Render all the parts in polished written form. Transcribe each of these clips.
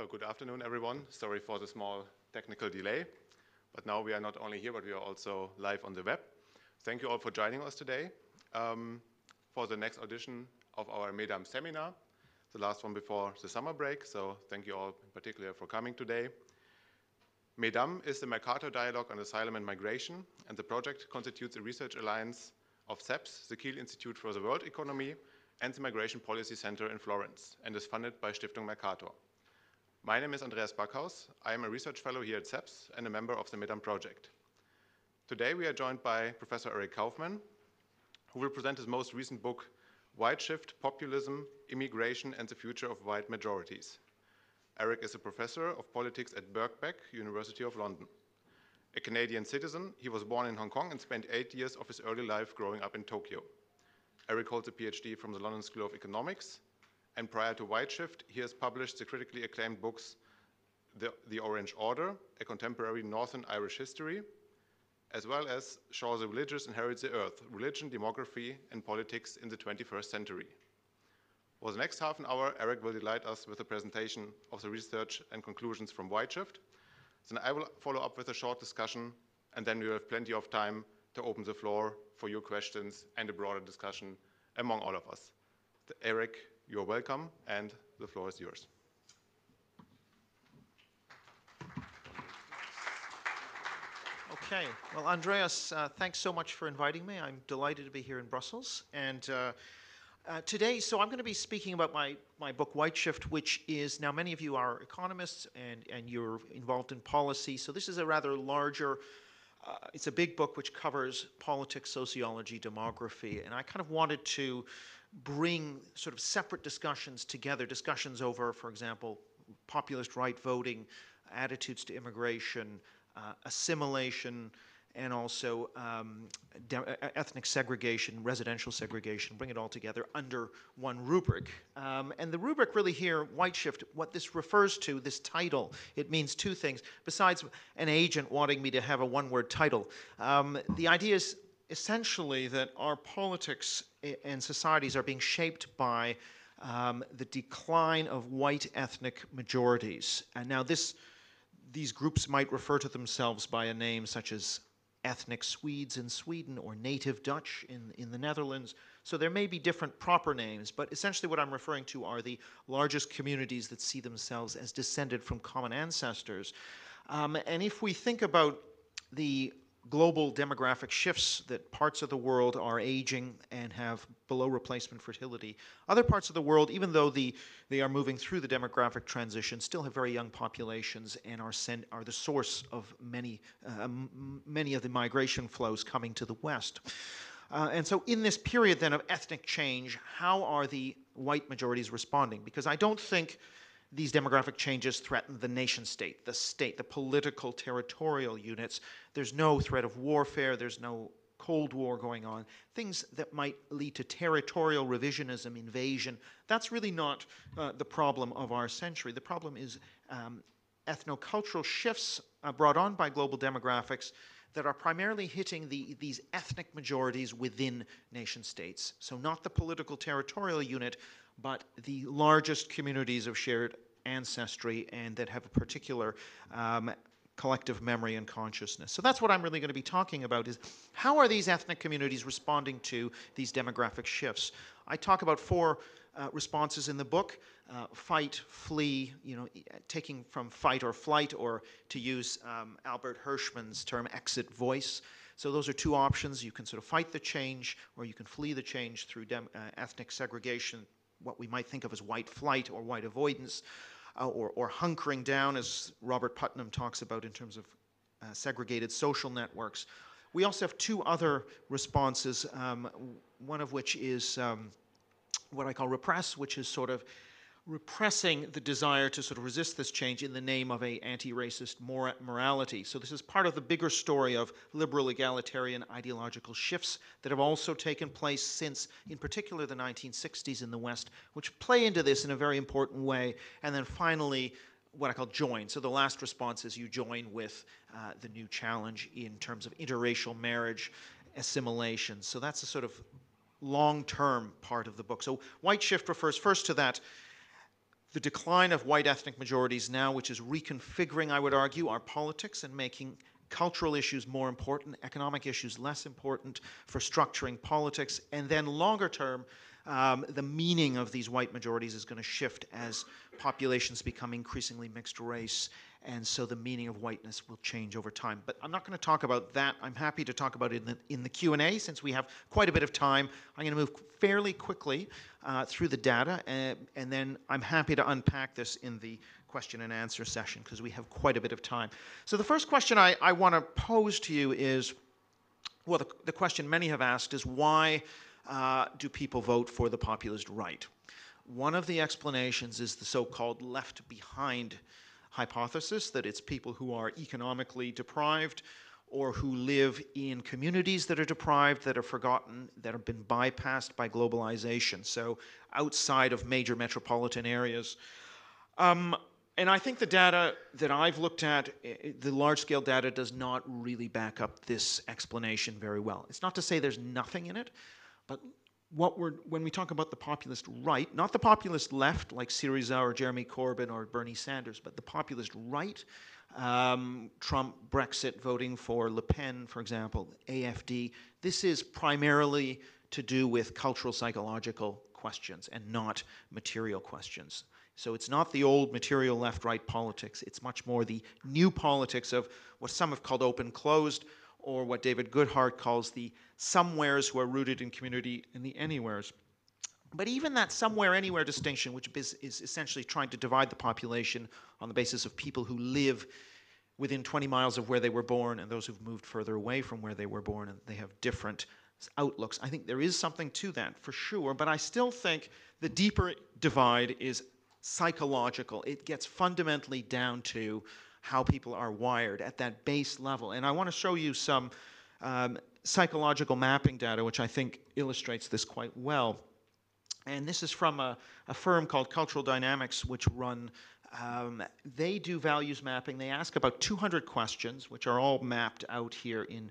So good afternoon, everyone. Sorry for the small technical delay, but now we are not only here, but we are also live on the web. Thank you all for joining us today for the next edition of our MEDAM seminar, the last one before the summer break. So thank you all in particular for coming today. MEDAM is the Mercator Dialogue on Asylum and Migration, and the project constitutes a research alliance of CEPS, the Kiel Institute for the World Economy, and the Migration Policy Center in Florence, and is funded by Stiftung Mercator. My name is Andreas Backhaus. I am a research fellow here at CEPS and a member of the MEDAM project. Today we are joined by Professor Eric Kaufmann, who will present his most recent book, Whiteshift, Populism, Immigration and the Future of White Majorities. Eric is a professor of politics at Birkbeck, University of London. A Canadian citizen, he was born in Hong Kong and spent 8 years of his early life growing up in Tokyo. Eric holds a PhD from the London School of Economics, and prior to Whiteshift, he has published the critically acclaimed books The Orange Order, A Contemporary Northern Irish History, as well as Shaw the Religious Inherits the Earth, Religion, Demography, and Politics in the 21st Century. For the next half an hour, Eric will delight us with a presentation of the research and conclusions from Whiteshift. Then I will follow up with a short discussion, and then we will have plenty of time to open the floor for your questions and a broader discussion among all of us. Eric, you're welcome, and the floor is yours. Okay, well, Andreas, thanks so much for inviting me. I'm delighted to be here in Brussels. And today, so I'm going to be speaking about my book, Whiteshift, which is, now many of you are economists and you're involved in policy. So this is a rather larger, it's a big book which covers politics, sociology, demography. And I kind of wanted to bring sort of separate discussions together, discussions over, for example, populist right voting, attitudes to immigration, assimilation, and also ethnic segregation, residential segregation, bring it all together under one rubric. And the rubric really here, Whiteshift, what this refers to, this title, it means two things. Besides an agent wanting me to have a one-word title, the idea is essentially that our politics and societies are being shaped by the decline of white ethnic majorities. And now these groups might refer to themselves by a name such as ethnic Swedes in Sweden or native Dutch in the Netherlands. So there may be different proper names, but essentially what I'm referring to are the largest communities that see themselves as descended from common ancestors. And if we think about the global demographic shifts, that parts of the world are aging and have below replacement fertility. Other parts of the world, even though they are moving through the demographic transition, still have very young populations and are the source of many of the migration flows coming to the West. And so in this period then of ethnic change, how are the white majorities responding? Because I don't think these demographic changes threaten the nation state, the political territorial units. There's no threat of warfare, there's no Cold War going on. Things that might lead to territorial revisionism, invasion, that's really not the problem of our century. The problem is ethnocultural shifts brought on by global demographics that are primarily hitting these ethnic majorities within nation states. So not the political territorial unit, but the largest communities of shared ancestry and that have a particular collective memory and consciousness. So that's what I'm really going to be talking about, is how are these ethnic communities responding to these demographic shifts? I talk about four responses in the book: fight, flee, taking from fight or flight, or to use Albert Hirschman's term, exit voice. So those are two options. You can sort of fight the change, or you can flee the change through ethnic segregation, what we might think of as white flight or white avoidance, or hunkering down, as Robert Putnam talks about in terms of segregated social networks. We also have two other responses, one of which is what I call repress, which is sort of repressing the desire to sort of resist this change in the name of a anti-racist morality. So this is part of the bigger story of liberal egalitarian ideological shifts that have also taken place since, in particular, the 1960s in the West, which play into this in a very important way. And then finally, what I call join. So the last response is you join with the new challenge in terms of interracial marriage, assimilation. So that's a sort of long-term part of the book. So Whiteshift refers first to that the decline of white ethnic majorities now, which is reconfiguring, I would argue, our politics and making cultural issues more important, economic issues less important for structuring politics. And then longer term, the meaning of these white majorities is going to shift as populations become increasingly mixed race. And so the meaning of whiteness will change over time. But I'm not going to talk about that. I'm happy to talk about it in the Q&A since we have quite a bit of time. I'm going to move fairly quickly through the data, and then I'm happy to unpack this in the question and answer session because we have quite a bit of time. So the first question I want to pose to you is, well, the question many have asked is, why do people vote for the populist right? One of the explanations is the so-called left behind hypothesis, that it's people who are economically deprived or who live in communities that are deprived, that are forgotten, that have been bypassed by globalization, so outside of major metropolitan areas. And I think the data that I've looked at, the large-scale data, does not really back up this explanation very well. It's not to say there's nothing in it, but when we talk about the populist right, not the populist left like Syriza or Jeremy Corbyn or Bernie Sanders, but the populist right, Trump, Brexit, voting for Le Pen, for example, AFD, this is primarily to do with cultural psychological questions and not material questions. So it's not the old material left-right politics. It's much more the new politics of what some have called open-closed, or what David Goodhart calls the somewheres who are rooted in community and the anywheres. But even that somewhere anywhere distinction, which is essentially trying to divide the population on the basis of people who live within 20 miles of where they were born and those who've moved further away from where they were born, and they have different outlooks. I think there is something to that for sure, but I still think the deeper divide is psychological. It gets fundamentally down to how people are wired at that base level. And I want to show you some psychological mapping data, which I think illustrates this quite well. And this is from a firm called Cultural Dynamics, which they do values mapping. They ask about 200 questions, which are all mapped out here in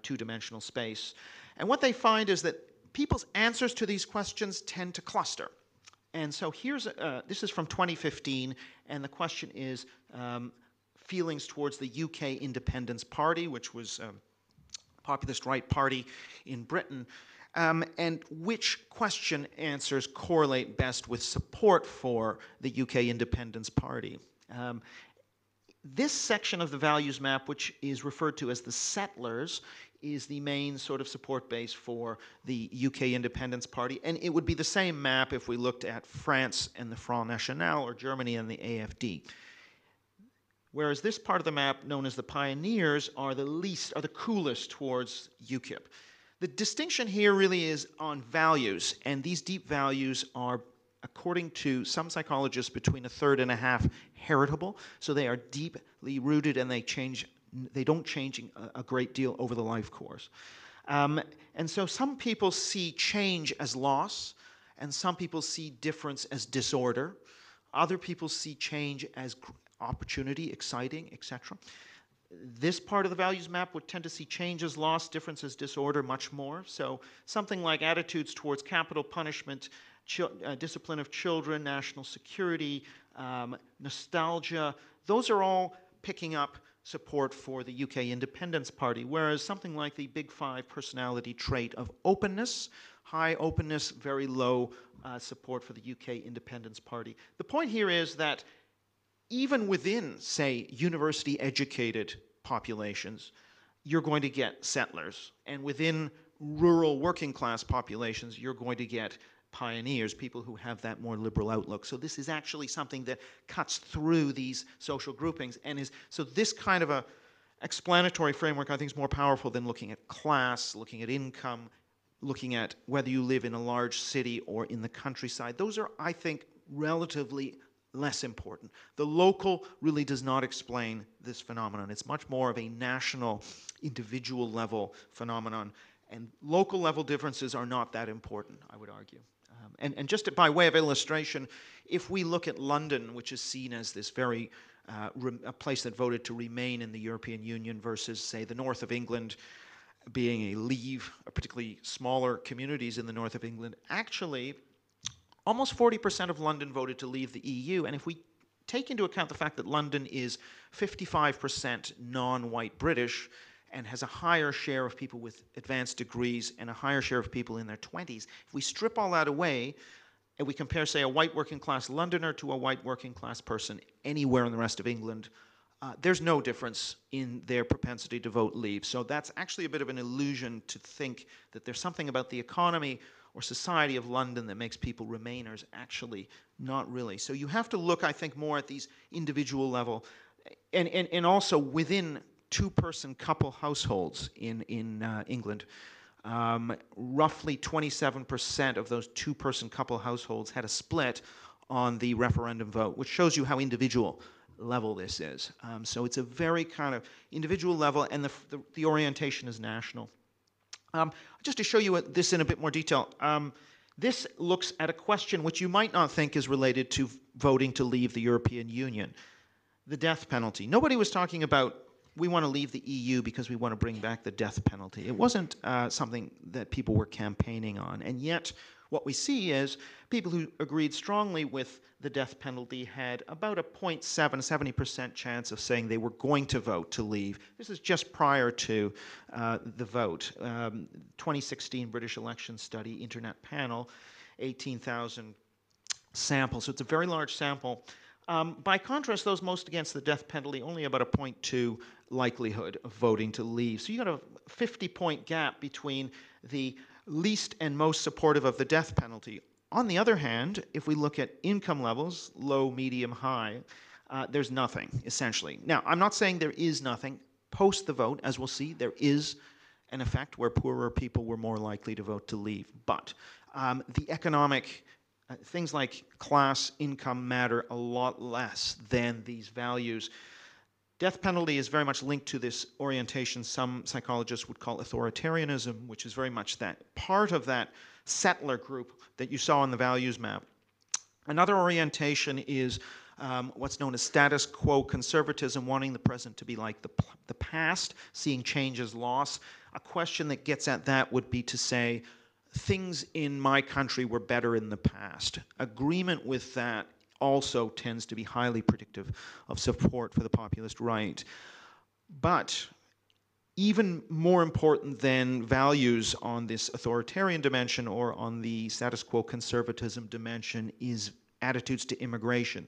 two-dimensional space. And what they find is that people's answers to these questions tend to cluster. And so this is from 2015, and the question is, feelings towards the UK Independence Party, which was a populist right party in Britain, and which question answers correlate best with support for the UK Independence Party. This section of the values map, which is referred to as the settlers, is the main sort of support base for the UK Independence Party, and it would be the same map if we looked at France and the Front National, or Germany and the AFD. Whereas this part of the map, known as the pioneers, are the coolest towards UKIP. The distinction here really is on values, and these deep values are, according to some psychologists, between a third and a half heritable. So they are deeply rooted, and they don't change a great deal over the life course. And so some people see change as loss, and some people see difference as disorder. Other people see change as opportunity, exciting, etc. This part of the values map would tend to see change as loss, difference as disorder much more. So something like attitudes towards capital punishment, discipline of children, national security, nostalgia, those are all picking up support for the UK Independence Party, whereas something like the Big Five personality trait of openness, high openness, very low support for the UK Independence Party. The point here is that even within, say, university-educated populations, you're going to get settlers. And within rural working-class populations, you're going to get pioneers, people who have that more liberal outlook. So this is actually something that cuts through these social groupings. So this kind of a explanatory framework, I think, is more powerful than looking at class, looking at income, looking at whether you live in a large city or in the countryside. Those are, I think, relatively less important. The local really does not explain this phenomenon. It's much more of a national, individual level phenomenon, and local level differences are not that important, I would argue. And just by way of illustration, if we look at London, which is seen as this very a place that voted to remain in the European Union versus, say, the north of England being a leave, particularly smaller communities in the north of England, actually almost 40% of London voted to leave the EU. And if we take into account the fact that London is 55% non-white British and has a higher share of people with advanced degrees and a higher share of people in their 20s, if we strip all that away and we compare, say, a white working class Londoner to a white working class person anywhere in the rest of England, there's no difference in their propensity to vote leave. So that's actually a bit of an illusion to think that there's something about the economy or society of London that makes people Remainers. Actually, not really. So you have to look, I think, more at these individual level, and also within two-person couple households in England. Roughly 27% of those two-person couple households had a split on the referendum vote, which shows you how individual level this is. So it's a very kind of individual level, and the orientation is national. Just to show you this in a bit more detail, this looks at a question which you might not think is related to voting to leave the European Union, the death penalty. Nobody was talking about, we want to leave the EU because we want to bring back the death penalty. It wasn't something that people were campaigning on. And yet, what we see is people who agreed strongly with the death penalty had about a 70% chance of saying they were going to vote to leave. This is just prior to the vote. 2016 British election study, internet panel, 18,000 samples. So it's a very large sample. By contrast, those most against the death penalty, only about a 0.2 likelihood of voting to leave. So you got a 50-point gap between the least and most supportive of the death penalty. On the other hand, if we look at income levels, low, medium, high, there's nothing, essentially. Now, I'm not saying there is nothing. Post the vote, as we'll see, there is an effect where poorer people were more likely to vote to leave. But the economic things like class, income matter a lot less than these values. Death penalty is very much linked to this orientation some psychologists would call authoritarianism, which is very much that part of that settler group that you saw on the values map. Another orientation is what's known as status quo conservatism, wanting the present to be like the past, seeing change as loss. A question that gets at that would be to say, things in my country were better in the past. Agreement with that also tends to be highly predictive of support for the populist right. But even more important than values on this authoritarian dimension or on the status quo conservatism dimension is attitudes to immigration.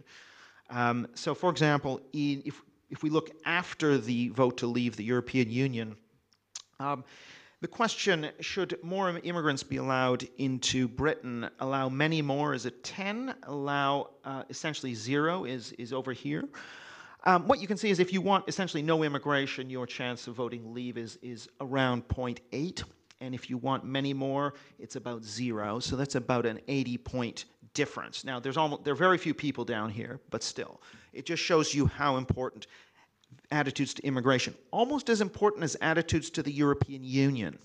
So for example, if we look after the vote to leave the European Union, the question, should more immigrants be allowed into Britain? Allow many more, is it 10? Allow essentially 0 is over here. What you can see is if you want essentially no immigration, your chance of voting leave is around 0.8. And if you want many more, it's about 0. So that's about an 80-point difference. Now, there are very few people down here, but still. It just shows you how important attitudes to immigration, almost as important as attitudes to the European Union.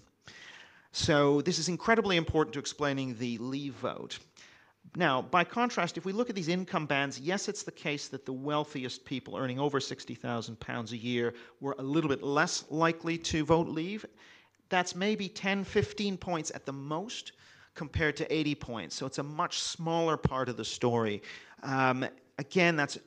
So this is incredibly important to explaining the leave vote. Now, by contrast, if we look at these income bands, yes, it's the case that the wealthiest people earning over £60,000 a year were a little bit less likely to vote leave. That's maybe 10, 15 points at the most compared to 80 points. So it's a much smaller part of the story. Again, that's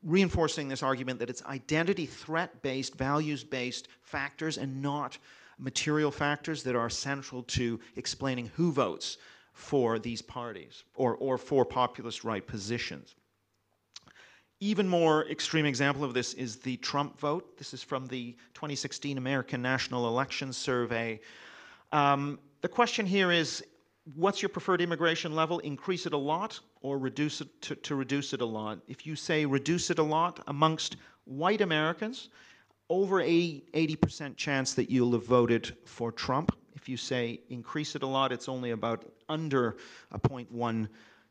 reinforcing this argument that it's identity threat-based, values-based factors and not material factors that are central to explaining who votes for these parties or for populist right positions. Even more extreme example of this is the Trump vote. This is from the 2016 American National Elections Survey. The question here is, what's your preferred immigration level? Increase it a lot or reduce it to reduce it a lot? If you say reduce it a lot amongst white Americans, over 80% chance that you'll have voted for Trump. If you say increase it a lot, it's only about under a 0.1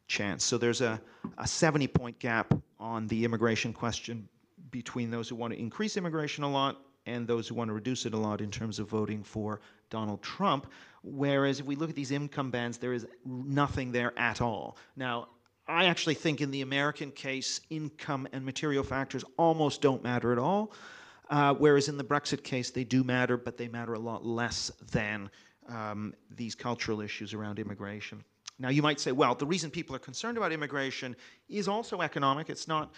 chance. So there's a 70-point gap on the immigration question between those who want to increase immigration a lot and those who want to reduce it a lot in terms of voting for Donald Trump. Whereas if we look at these income bands, there is nothing there at all. Now, I actually think in the American case, income and material factors almost don't matter at all. Whereas in the Brexit case, they do matter, but they matter a lot less than these cultural issues around immigration. Now, you might say, well, the reason people are concerned about immigration is also economic. It's not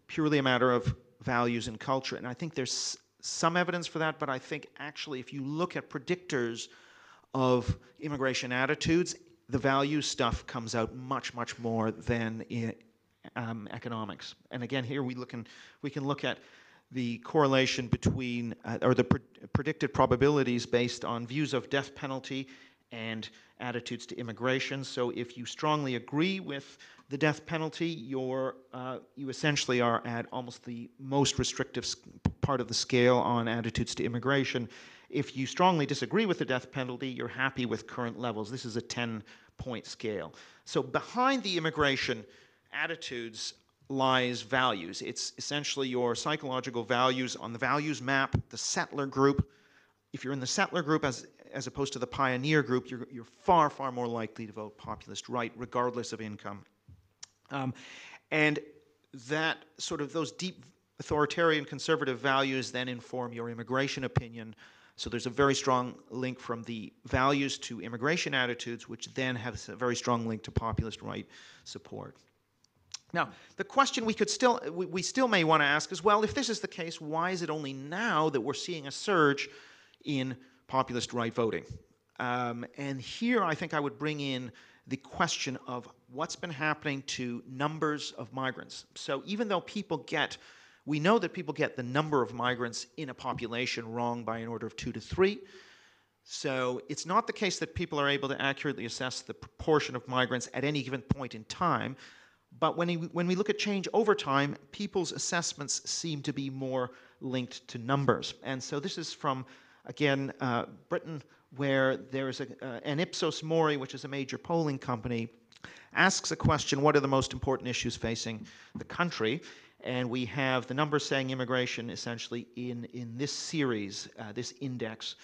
purely a matter of values and culture. And I think there's some evidence for that, but I think actually if you look at predictors of immigration attitudes, the value stuff comes out much, much more than in economics. And again, here we can look at the correlation between, or the predicted probabilities based on views of death penalty and attitudes to immigration. So if you strongly agree with the death penalty, you essentially are at almost the most restrictive part of the scale on attitudes to immigration. If you strongly disagree with the death penalty, you're happy with current levels. This is a 10-point scale. So behind the immigration attitudes lies values. It's essentially your psychological values on the values map, the settler group. If you're in the settler group as opposed to the pioneer group, you're far, far more likely to vote populist right, regardless of income. And that sort of those deep authoritarian conservative values then inform your immigration opinion. So there's a very strong link from the values to immigration attitudes, which then has a very strong link to populist right support. Now, the question we still may want to ask is, well, if this is the case, why is it only now that we're seeing a surge in populist right voting? And here I think I would bring in the question of what's been happening to numbers of migrants. So even though we know that people get the number of migrants in a population wrong by an order of 2 to 3. So it's not the case that people are able to accurately assess the proportion of migrants at any given point in time. But when we look at change over time, people's assessments seem to be more linked to numbers. And so this is from, again, Britain, where there's an Ipsos Mori, which is a major polling company, asks a question, what are the most important issues facing the country? And we have the numbers saying immigration essentially in this series, this index.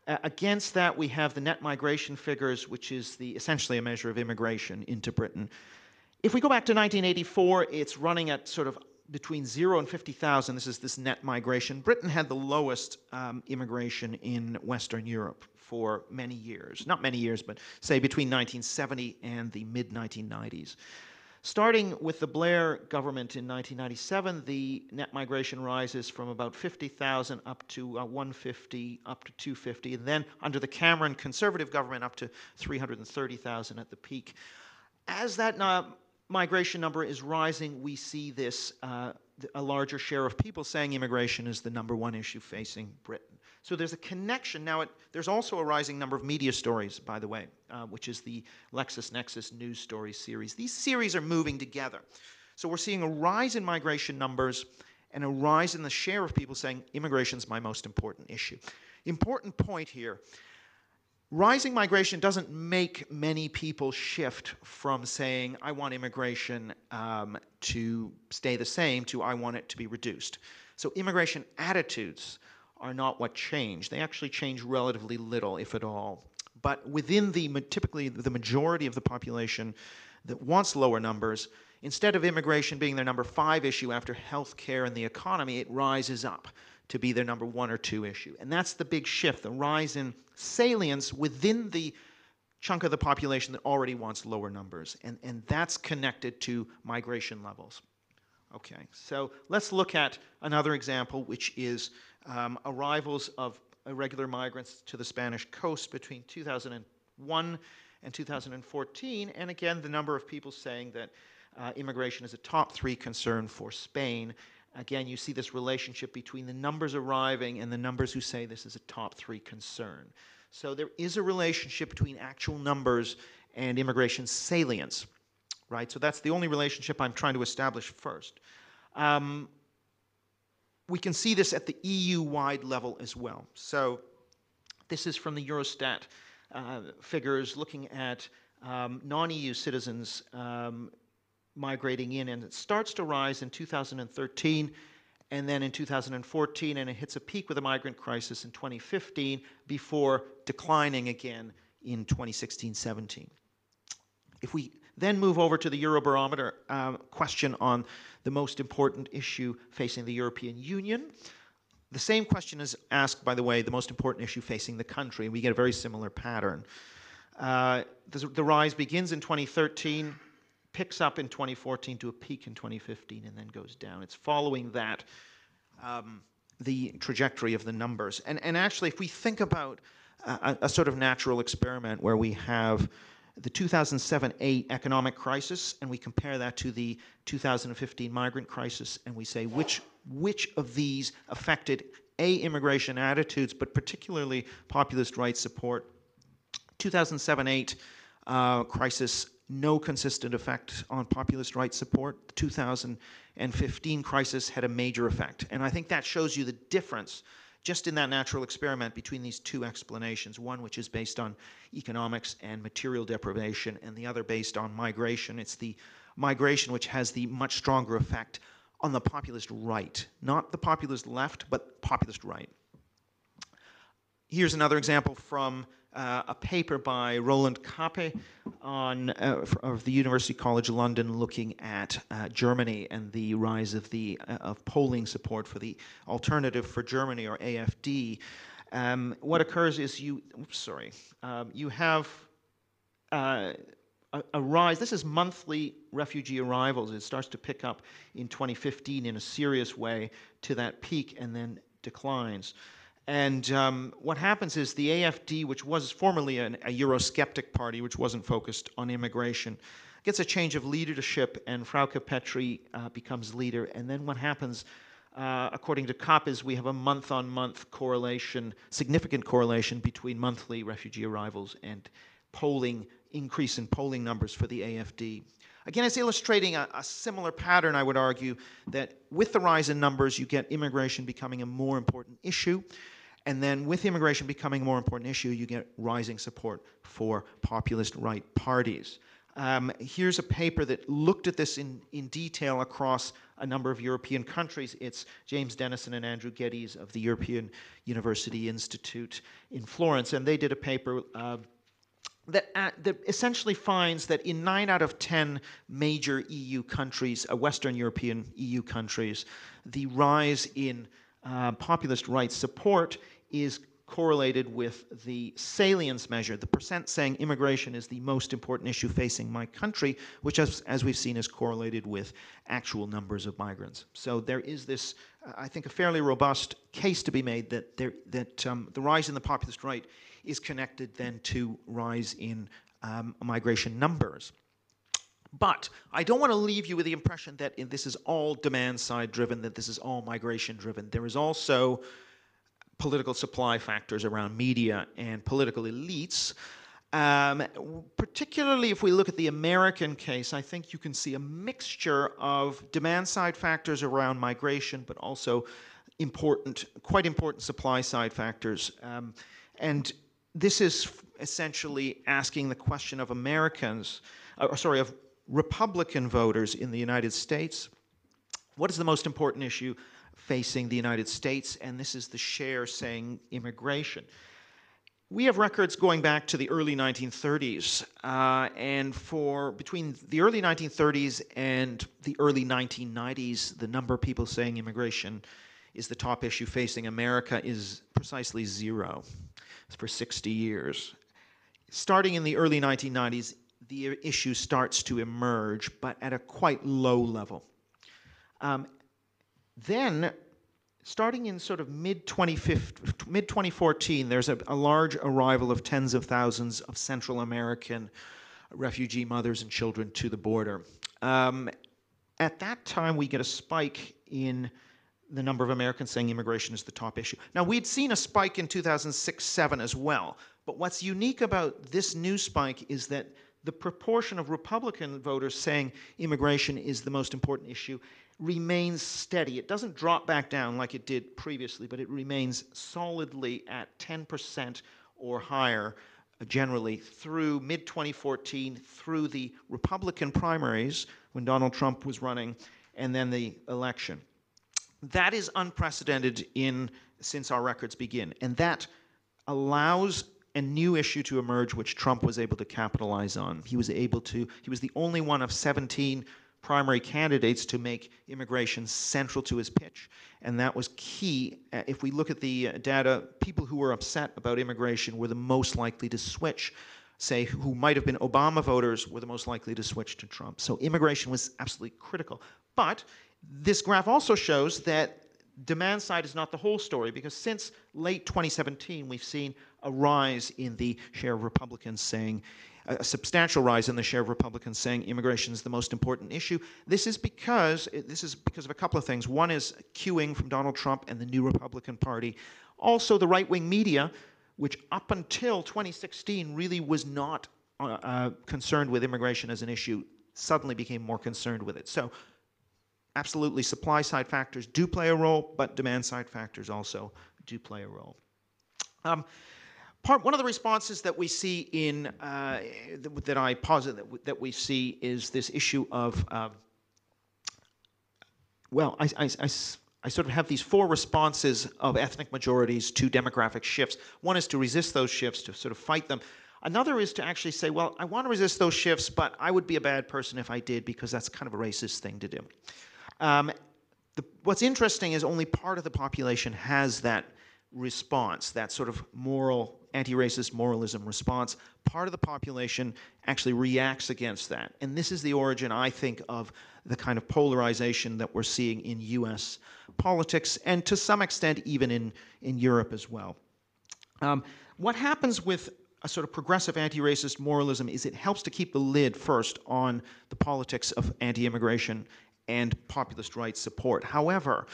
Against that, we have the net migration figures, which is essentially a measure of immigration into Britain. If we go back to 1984, it's running at sort of between 0 and 50,000. This is this net migration. Britain had the lowest immigration in Western Europe for many years. Not many years, but say between 1970 and the mid-1990s. Starting with the Blair government in 1997, the net migration rises from about 50,000 up to 150, up to 250, and then under the Cameron Conservative government up to 330,000 at the peak. As that migration number is rising, we see this a larger share of people saying immigration is the #1 issue facing Britain. So there's a connection. Now, there's also a rising number of media stories, by the way, which is the LexisNexis News Stories series. These series are moving together. So we're seeing a rise in migration numbers and a rise in the share of people saying immigration is my most important issue. Important point here. Rising migration doesn't make many people shift from saying, I want immigration to stay the same to I want it to be reduced. So immigration attitudes are not what change. They actually change relatively little, if at all. But within typically the majority of the population that wants lower numbers, instead of immigration being their #5 issue after healthcare and the economy, it rises up to be their #1 or 2 issue. And that's the big shift, the rise in salience within the chunk of the population that already wants lower numbers. And that's connected to migration levels. Okay, so let's look at another example, which is arrivals of irregular migrants to the Spanish coast between 2001 and 2014. And again, the number of people saying that immigration is a top 3 concern for Spain. Again, you see this relationship between the numbers arriving and the numbers who say this is a top 3 concern. So there is a relationship between actual numbers and immigration salience, right? So that's the only relationship I'm trying to establish first. We can see this at the EU-wide level as well. So this is from the Eurostat figures looking at non-EU citizens migrating in, and it starts to rise in 2013 and then in 2014, and it hits a peak with a migrant crisis in 2015 before declining again in 2016-17. If we then move over to the Eurobarometer question on the most important issue facing the European Union, the same question is asked, by the way, the most important issue facing the country, and we get a very similar pattern. The rise begins in 2013, picks up in 2014 to a peak in 2015, and then goes down. It's following that, the trajectory of the numbers. And actually, if we think about a sort of natural experiment where we have the 2007-8 economic crisis, and we compare that to the 2015 migrant crisis, and we say which of these affected immigration attitudes, but particularly populist rights support. 2007-8 crisis, no consistent effect on populist rights support. The 2015 crisis had a major effect. And I think that shows you the difference just in that natural experiment between these two explanations, one which is based on economics and material deprivation, and the other based on migration. It's the migration which has the much stronger effect on the populist right, not the populist left, but populist right. Here's another example from a paper by Roland Kappe of the University College London, looking at Germany and the rise of polling support for the Alternative for Germany, or AfD. What occurs is you have a rise. This is monthly refugee arrivals. It starts to pick up in 2015 in a serious way to that peak, and then declines. And what happens is the AfD, which was formerly a Eurosceptic party, which wasn't focused on immigration, gets a change of leadership, and Frauke Petry becomes leader. And then what happens, according to COP, is we have a month-on-month correlation, significant correlation between monthly refugee arrivals and increase in polling numbers for the AfD. Again, it's illustrating a similar pattern, I would argue, that with the rise in numbers, you get immigration becoming a more important issue. And then with immigration becoming a more important issue, you get rising support for populist right parties. Here's a paper that looked at this in detail across a number of European countries. It's James Dennison and Andrew Geddes of the European University Institute in Florence. And they did a paper that essentially finds that in 9 out of 10 major EU countries, Western European EU countries, the rise in populist rights support is correlated with the salience measure, the percent saying immigration is the most important issue facing my country, which, as we've seen, is correlated with actual numbers of migrants. So there is this, I think, a fairly robust case to be made that the rise in the populist right is connected then to rise in migration numbers. But I don't want to leave you with the impression that this is all demand-side driven, that this is all migration-driven. There is also political supply factors around media and political elites. Particularly if we look at the American case, I think you can see a mixture of demand-side factors around migration, but also quite important supply-side factors. And this is essentially asking the question of of Republican voters in the United States. What is the most important issue facing the United States? And this is the share saying immigration. We have records going back to the early 1930s, and between the early 1930s and the early 1990s, the number of people saying immigration is the top issue facing America is precisely 0. It's for 60 years. Starting in the early 1990s, the issue starts to emerge, but at a quite low level. Then, starting in sort of mid-2014, there's a large arrival of tens of thousands of Central American refugee mothers and children to the border. At that time, we get a spike in the number of Americans saying immigration is the top issue. Now, we'd seen a spike in 2006-07 as well, but what's unique about this new spike is that the proportion of Republican voters saying immigration is the most important issue remains steady. It doesn't drop back down like it did previously, but it remains solidly at 10% or higher, generally, through mid-2014, through the Republican primaries, when Donald Trump was running, and then the election. That is unprecedented since our records begin, and that allows a new issue to emerge which Trump was able to capitalize on. He was the only one of 17 primary candidates to make immigration central to his pitch, and that was key. If we look at the data, people who were upset about immigration were the most likely to switch say, who might have been Obama voters were the most likely to switch to Trump. So immigration was absolutely critical. But this graph also shows that demand side is not the whole story, because since late 2017, we've seen a rise in the share of Republicans saying, a substantial rise in the share of Republicans saying immigration is the most important issue. This is because of a couple of things. One is queuing from Donald Trump and the new Republican Party. Also, the right-wing media, which up until 2016 really was not concerned with immigration as an issue, suddenly became more concerned with it. So absolutely, supply-side factors do play a role, but demand-side factors also do play a role. One of the responses that we see in that I posit that we see is this issue of well, I sort of have these four responses of ethnic majorities to demographic shifts. One is to resist those shifts, to sort of fight them. Another is to actually say, well, I want to resist those shifts, but I would be a bad person if I did, because that's kind of a racist thing to do. What's interesting is only part of the population has that response, that sort of moral, anti-racist moralism response. Part of the population actually reacts against that. And this is the origin, I think, of the kind of polarization that we're seeing in US politics, and to some extent even in Europe as well. What happens with a sort of progressive anti-racist moralism is it helps to keep the lid first on the politics of anti-immigration and populist rights support. However,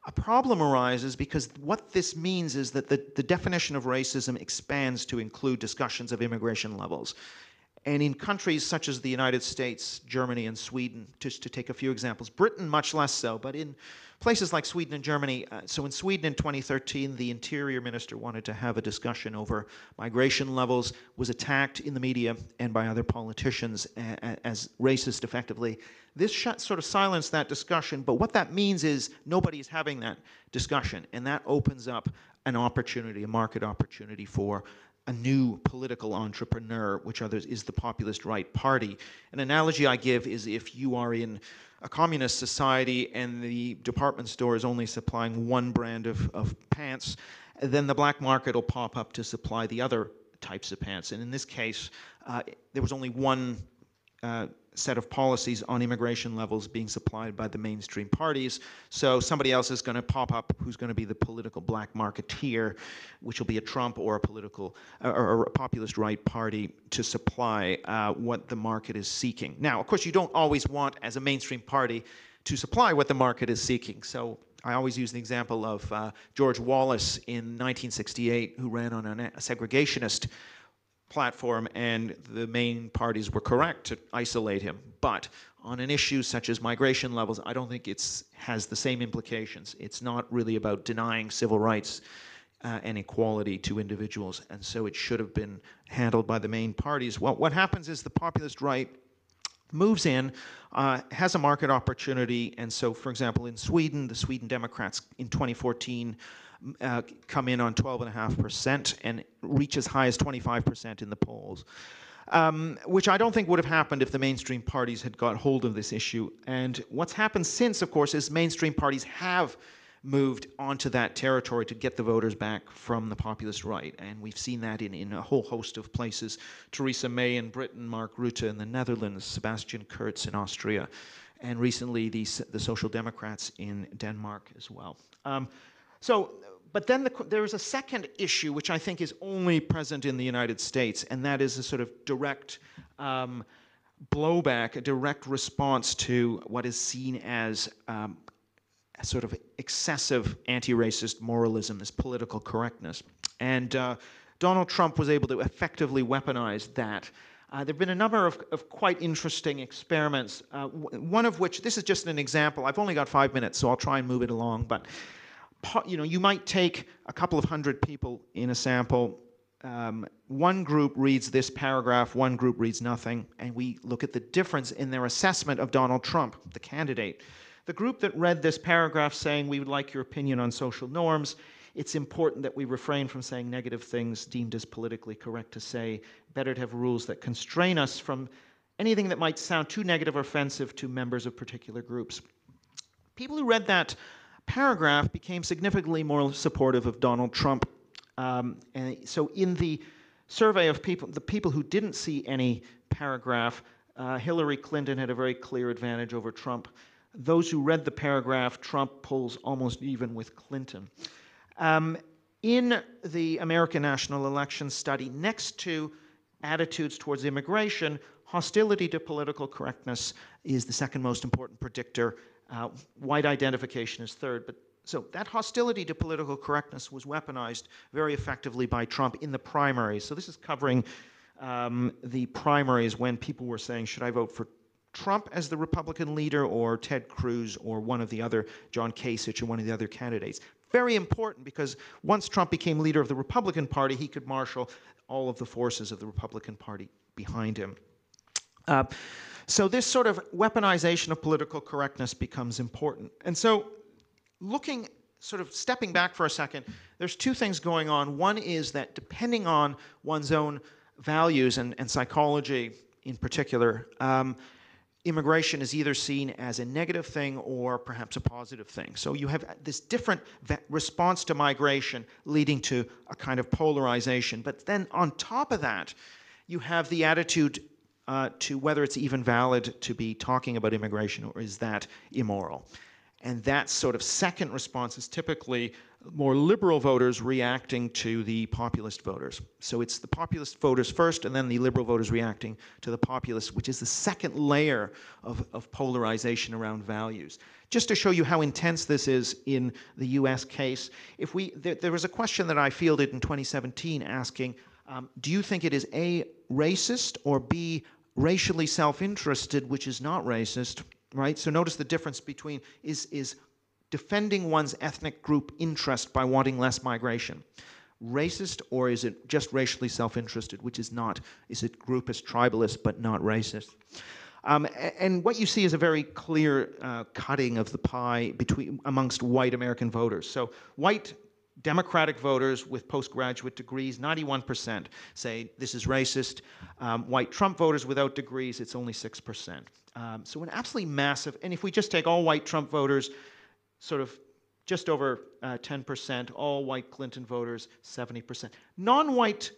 a problem arises because what this means is that the definition of racism expands to include discussions of immigration levels. And in countries such as the United States, Germany, and Sweden, just to take a few examples, Britain much less so, but in places like Sweden and Germany, so in Sweden in 2013, the interior minister wanted to have a discussion over migration levels, was attacked in the media and by other politicians as racist effectively. This sort of silenced that discussion, but what that means is nobody's having that discussion, and that opens up an opportunity, a market opportunity for a new political entrepreneur, which is the populist right party. An analogy I give is if you are in a communist society and the department store is only supplying one brand of pants, then the black market will pop up to supply the other types of pants. And in this case, there was only one set of policies on immigration levels being supplied by the mainstream parties. So somebody else is going to pop up who's going to be the political black marketeer, which will be a Trump or a political or a populist right party to supply what the market is seeking. Now, of course, you don't always want, as a mainstream party, to supply what the market is seeking. So I always use the example of George Wallace in 1968, who ran on a segregationist platform, and the main parties were correct to isolate him. But on an issue such as migration levels, I don't think it has the same implications. It's not really about denying civil rights and equality to individuals, and so it should have been handled by the main parties. Well, what happens is the populist right moves in, has a market opportunity, and so, for example, in Sweden, the Sweden Democrats in 2014 come in on 12.5% and reach as high as 25% in the polls, which I don't think would have happened if the mainstream parties had got hold of this issue. And what's happened since, of course, is mainstream parties have moved onto that territory to get the voters back from the populist right. And we've seen that in a whole host of places. Theresa May in Britain, Mark Rutte in the Netherlands, Sebastian Kurz in Austria, and recently the Social Democrats in Denmark as well. But then there is a second issue, which I think is only present in the United States, and that is a sort of direct blowback, a direct response to what is seen as a sort of excessive anti-racist moralism, this political correctness. And Donald Trump was able to effectively weaponize that. There have been a number of quite interesting experiments, one of which, this is just an example. I've only got 5 minutes, so I'll try and move it along. But you might take a couple of hundred people in a sample. One group reads this paragraph, one group reads nothing, and we look at the difference in their assessment of Donald Trump, the candidate. The group that read this paragraph saying, "We would like your opinion on social norms. It's important that we refrain from saying negative things deemed as politically correct to say. Better to have rules that constrain us from anything that might sound too negative or offensive to members of particular groups." People who read that paragraph became significantly more supportive of Donald Trump. And so in the survey of people, the people who didn't see any paragraph, Hillary Clinton had a very clear advantage over Trump. Those who read the paragraph, Trump pulls almost even with Clinton. In the American National Election Study, next to attitudes towards immigration, hostility to political correctness is the second most important predictor. White identification is third. But so that hostility to political correctness was weaponized very effectively by Trump in the primaries. So this is covering the primaries when people were saying, should I vote for Trump as the Republican leader or Ted Cruz or one of the other, John Kasich or one of the other candidates? Very important, because once Trump became leader of the Republican Party, he could marshal all of the forces of the Republican Party behind him. So this sort of weaponization of political correctness becomes important. And so looking, sort of stepping back for a second, there's two things going on. One is that depending on one's own values and psychology in particular, immigration is either seen as a negative thing or perhaps a positive thing. So you have this different response to migration leading to a kind of polarization. But then on top of that, you have the attitude to whether it's even valid to be talking about immigration, or is that immoral? And that sort of second response is typically more liberal voters reacting to the populist voters. So it's the populist voters first, and then the liberal voters reacting to the populists, which is the second layer of polarization around values. Just to show you how intense this is in the US case, there was a question that I fielded in 2017 asking, do you think it is A, racist, or B, racially self-interested, which is not racist, right? So notice the difference between is defending one's ethnic group interest by wanting less migration racist, or is it just racially self-interested, which is not? Is it groupist, tribalist, but not racist? And what you see is a very clear cutting of the pie amongst white American voters. So white Democratic voters with postgraduate degrees, 91% say this is racist. White Trump voters without degrees, it's only 6%. So an absolutely massive, and if we just take all white Trump voters, sort of just over 10%, all white Clinton voters, 70%. Non-white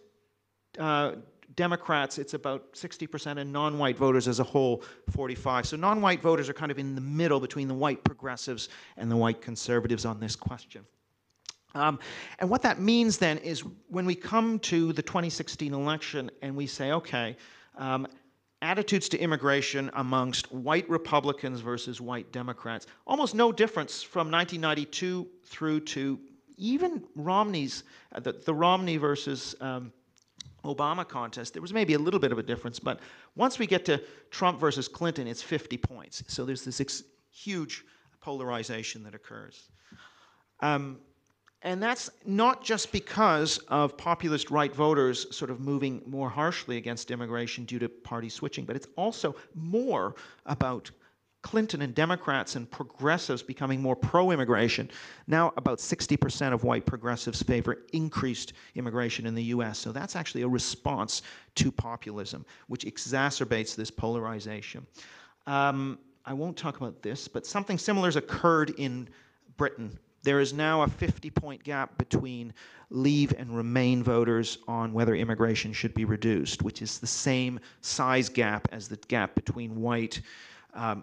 Democrats, it's about 60%, and non-white voters as a whole, 45%. So non-white voters are kind of in the middle between the white progressives and the white conservatives on this question. And what that means then is when we come to the 2016 election and we say, okay, attitudes to immigration amongst white Republicans versus white Democrats, almost no difference from 1992 through to even Romney's, the Romney versus Obama contest. There was maybe a little bit of a difference, but once we get to Trump versus Clinton, it's 50 points. So there's this huge polarization that occurs. And that's not just because of populist right voters sort of moving more harshly against immigration due to party switching, but it's also more about Clinton and Democrats and progressives becoming more pro-immigration. Now about 60% of white progressives favor increased immigration in the US. So that's actually a response to populism, which exacerbates this polarization. I won't talk about this, but something similar has occurred in Britain. There is now a 50-point gap between Leave and Remain voters on whether immigration should be reduced, which is the same size gap as the gap between white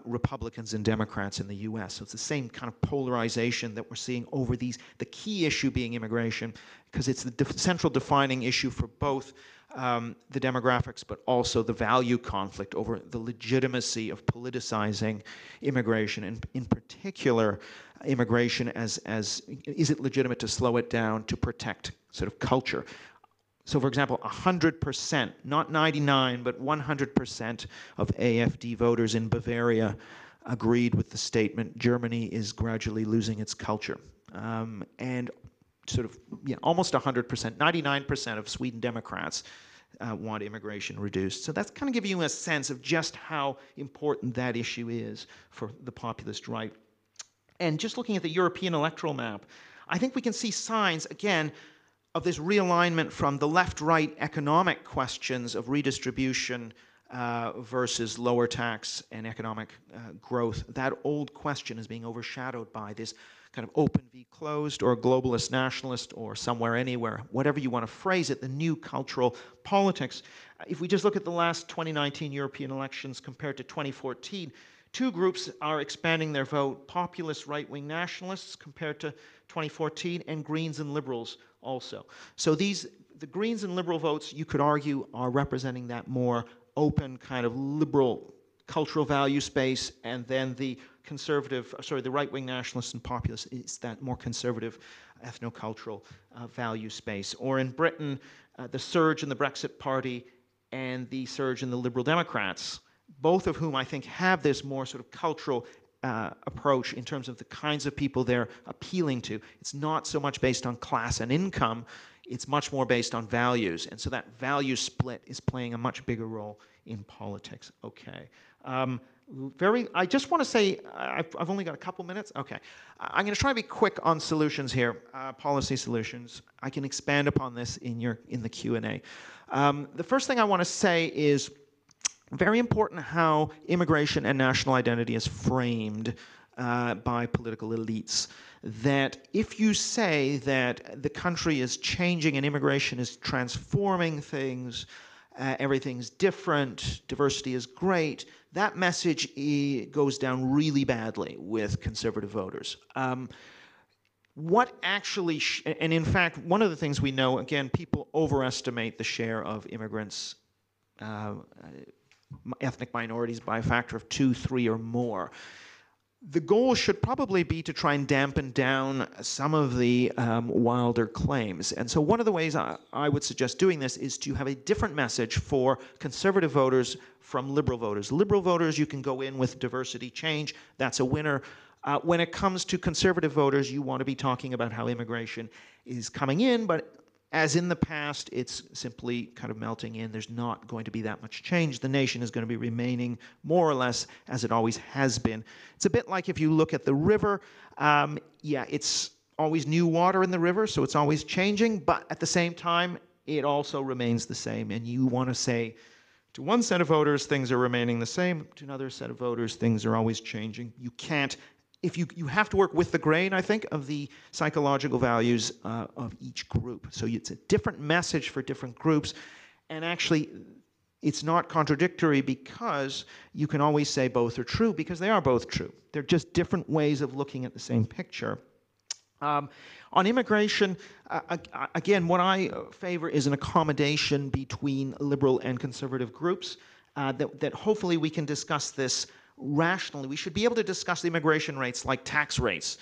Republicans and Democrats in the US. So it's the same kind of polarization that we're seeing over the key issue being immigration, because it's the central defining issue for both the demographics, but also the value conflict over the legitimacy of politicizing immigration, and in particular, immigration as is it legitimate to slow it down to protect sort of culture? So for example, 100%, not 99, but 100% of AfD voters in Bavaria agreed with the statement, Germany is gradually losing its culture. And sort of almost 100%, 99% of Sweden Democrats want immigration reduced. So that's kind of giving you a sense of just how important that issue is for the populist right. And just looking at the European electoral map, I think we can see signs, again, of this realignment from the left-right economic questions of redistribution versus lower tax and economic growth. That old question is being overshadowed by this kind of open v closed, or globalist nationalist, or somewhere anywhere, whatever you want to phrase it, the new cultural politics. If we just look at the last 2019 European elections compared to 2014, two groups are expanding their vote: populist right-wing nationalists compared to 2014, and Greens and Liberals also. So the Greens and Liberal votes, you could argue, are representing that more open kind of liberal cultural value space, and then the the right-wing nationalists and populists is that more conservative ethnocultural value space. Or in Britain, the surge in the Brexit Party and the surge in the Liberal Democrats, both of whom I think have this more sort of cultural approach in terms of the kinds of people they're appealing to. It's not so much based on class and income, it's much more based on values. And so that value split is playing a much bigger role in politics. Okay. I just want to say, I've only got a couple minutes. Okay. I'm going to try to be quick on solutions here, policy solutions. I can expand upon this in the Q&A. The first thing I want to say is very important how immigration and national identity is framed by political elites. That if you say that the country is changing and immigration is transforming things, everything's different, diversity is great, that message goes down really badly with conservative voters. What actually, and in fact, one of the things we know, again, people overestimate the share of immigrants, ethnic minorities, by a factor of 2, 3, or more. The goal should probably be to try and dampen down some of the wilder claims. And so one of the ways I would suggest doing this is to have a different message for conservative voters from liberal voters. Liberal voters, you can go in with diversity change. That's a winner. When it comes to conservative voters, you want to be talking about how immigration is coming in, but as in the past, it's simply kind of melting in. There's not going to be that much change. The nation is going to be remaining more or less as it always has been. It's a bit like if you look at the river. Yeah, it's always new water in the river, so it's always changing, but at the same time, it also remains the same. And you want to say to one set of voters, things are remaining the same. To another set of voters, things are always changing. You can't. If you have to work with the grain, I think, of the psychological values of each group. So it's a different message for different groups. And actually, it's not contradictory because you can always say both are true, because they are both true. They're just different ways of looking at the same picture. On immigration, again, what I favor is an accommodation between liberal and conservative groups, that hopefully we can discuss this rationally. We should be able to discuss the immigration rates like tax rates.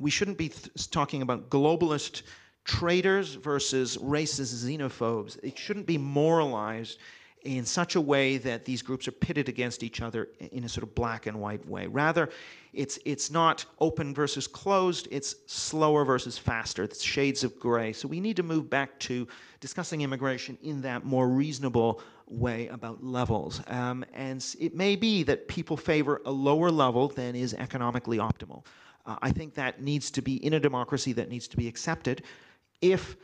We shouldn't be talking about globalist traitors versus racist xenophobes. It shouldn't be moralized in such a way that these groups are pitted against each other in a sort of black and white way. Rather, it's not open versus closed, it's slower versus faster. It's shades of gray. So we need to move back to discussing immigration in that more reasonable way about levels. And it may be that people favor a lower level than is economically optimal. I think that needs to be, in a democracy, that needs to be accepted. If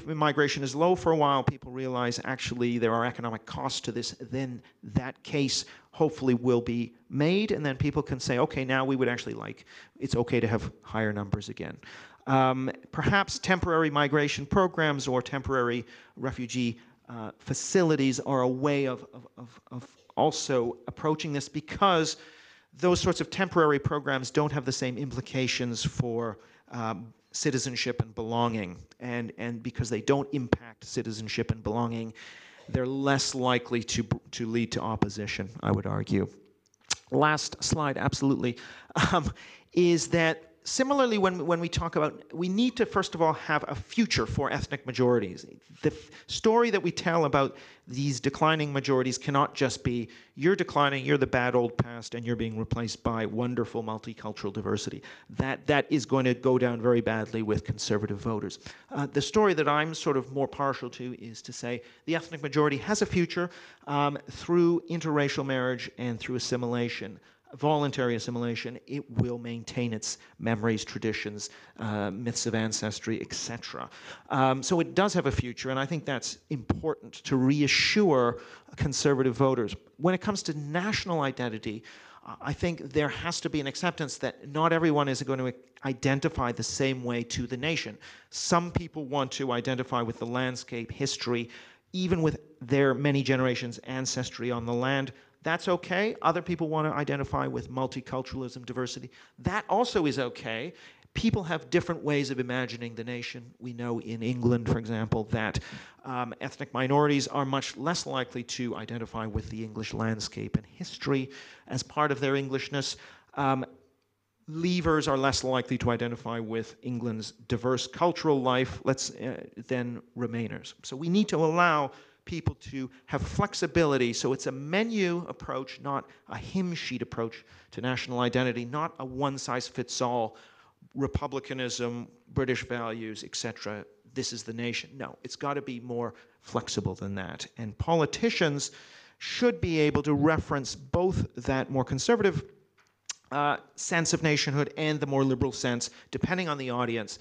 migration is low for a while, people realize actually there are economic costs to this, then that case hopefully will be made, and then people can say, okay, now we would actually it's okay to have higher numbers again. Perhaps temporary migration programs or temporary refugee facilities are a way of also approaching this, because those sorts of temporary programs don't have the same implications for citizenship and belonging, and because they don't impact citizenship and belonging, they're less likely to lead to opposition, I would argue. Last slide, absolutely, is that similarly, when we talk about, we need to first of all have a future for ethnic majorities. The story that we tell about these declining majorities cannot just be, you're declining, you're the bad old past, and you're being replaced by wonderful multicultural diversity. That is going to go down very badly with conservative voters. The story that I'm sort of more partial to is to say the ethnic majority has a future through interracial marriage and through assimilation. Voluntary assimilation. It will maintain its memories, traditions, myths of ancestry, etc. So it does have a future, and I think that's important to reassure conservative voters. When it comes to national identity, I think there has to be an acceptance that not everyone is going to identify the same way to the nation. Some people want to identify with the landscape, history, even with their many generations' ancestry on the land. That's okay. Other people want to identify with multiculturalism, diversity. That also is okay. People have different ways of imagining the nation. We know in England, for example, that ethnic minorities are much less likely to identify with the English landscape and history as part of their Englishness. Leavers are less likely to identify with England's diverse cultural life than Remainers. So we need to allow people to have flexibility. So it's a menu approach, not a hymn sheet approach to national identity, not a one-size-fits-all republicanism, British values, etc. This is the nation. No, it's got to be more flexible than that. And politicians should be able to reference both that more conservative sense of nationhood and the more liberal sense, depending on the audience.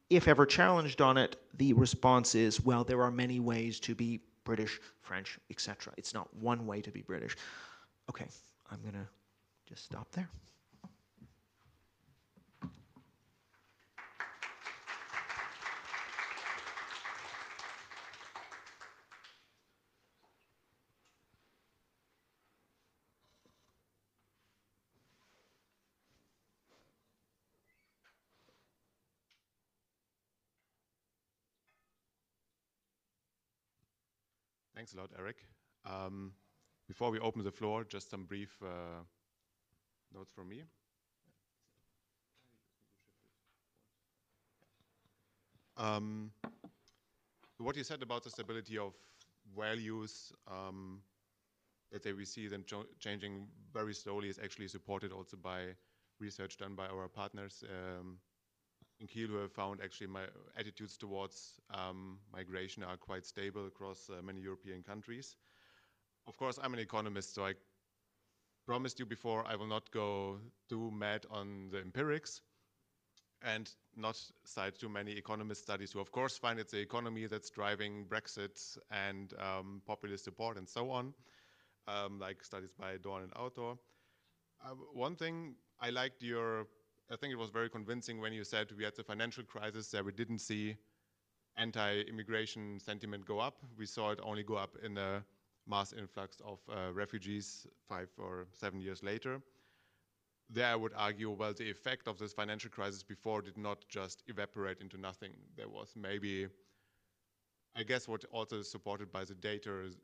If ever challenged on it, the response is, well, there are many ways to be British, French, etc. It's not one way to be British. Okay, I'm going to just stop there. Thanks a lot, Eric. Before we open the floor, just some brief notes from me. What you said about the stability of values, that we see them changing very slowly, is actually supported also by research done by our partners in Kiel, who have found actually my attitudes towards migration are quite stable across many European countries. Of course, I'm an economist, so I promised you before I will not go too mad on the empirics and not cite too many economist studies who, of course, find it's the economy that's driving Brexit and populist support and so on, like studies by Dorn and Autor. One thing I liked I think it was very convincing when you said we had the financial crisis that we didn't see anti-immigration sentiment go up. We saw it only go up in a mass influx of refugees 5 or 7 years later. There I would argue, well, the effect of this financial crisis before did not just evaporate into nothing. There was maybe, I guess what also is supported by the data is,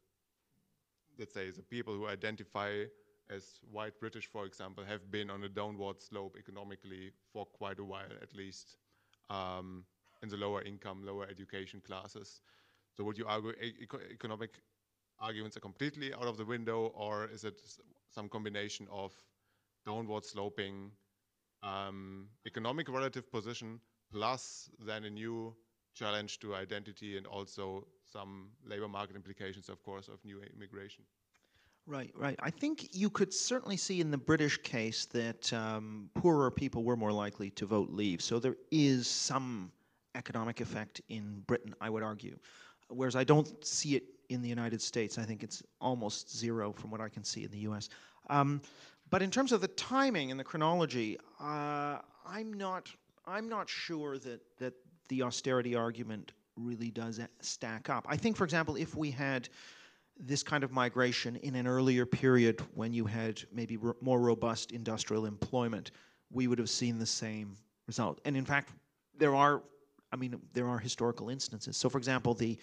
let's say, the people who identify as white British, for example, have been on a downward slope economically for quite a while, at least in the lower income, lower education classes. So would you argue economic arguments are completely out of the window, or is it some combination of downward sloping economic relative position plus then a new challenge to identity and also some labor market implications, of course, of new immigration? Right, right. I think you could certainly see in the British case that poorer people were more likely to vote Leave. So there is some economic effect in Britain, I would argue. Whereas I don't see it in the United States. I think it's almost zero from what I can see in the US. But in terms of the timing and the chronology, I'm not sure that the austerity argument really does stack up. I think, for example, if we had this kind of migration in an earlier period when you had maybe more robust industrial employment, we would have seen the same result. And in fact, there are historical instances. So for example, the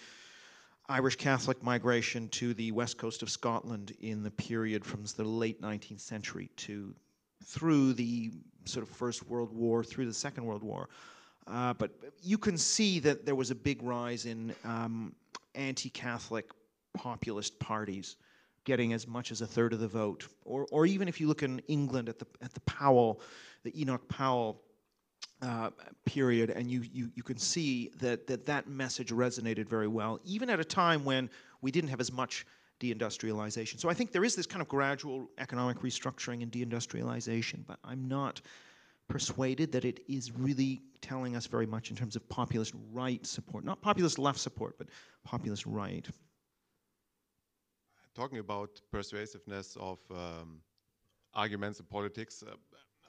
Irish Catholic migration to the west coast of Scotland in the period from the late 19th century through the sort of First World War, through the Second World War. But you can see that there was a big rise in anti-Catholic populist parties getting as much as a third of the vote. Or even if you look in England at the Enoch Powell period, and you can see that message resonated very well, even at a time when we didn't have as much deindustrialization. So I think there is this kind of gradual economic restructuring and deindustrialization, but I'm not persuaded that it is really telling us very much in terms of populist right support. Not populist left support, but populist right. Talking about persuasiveness of arguments in politics.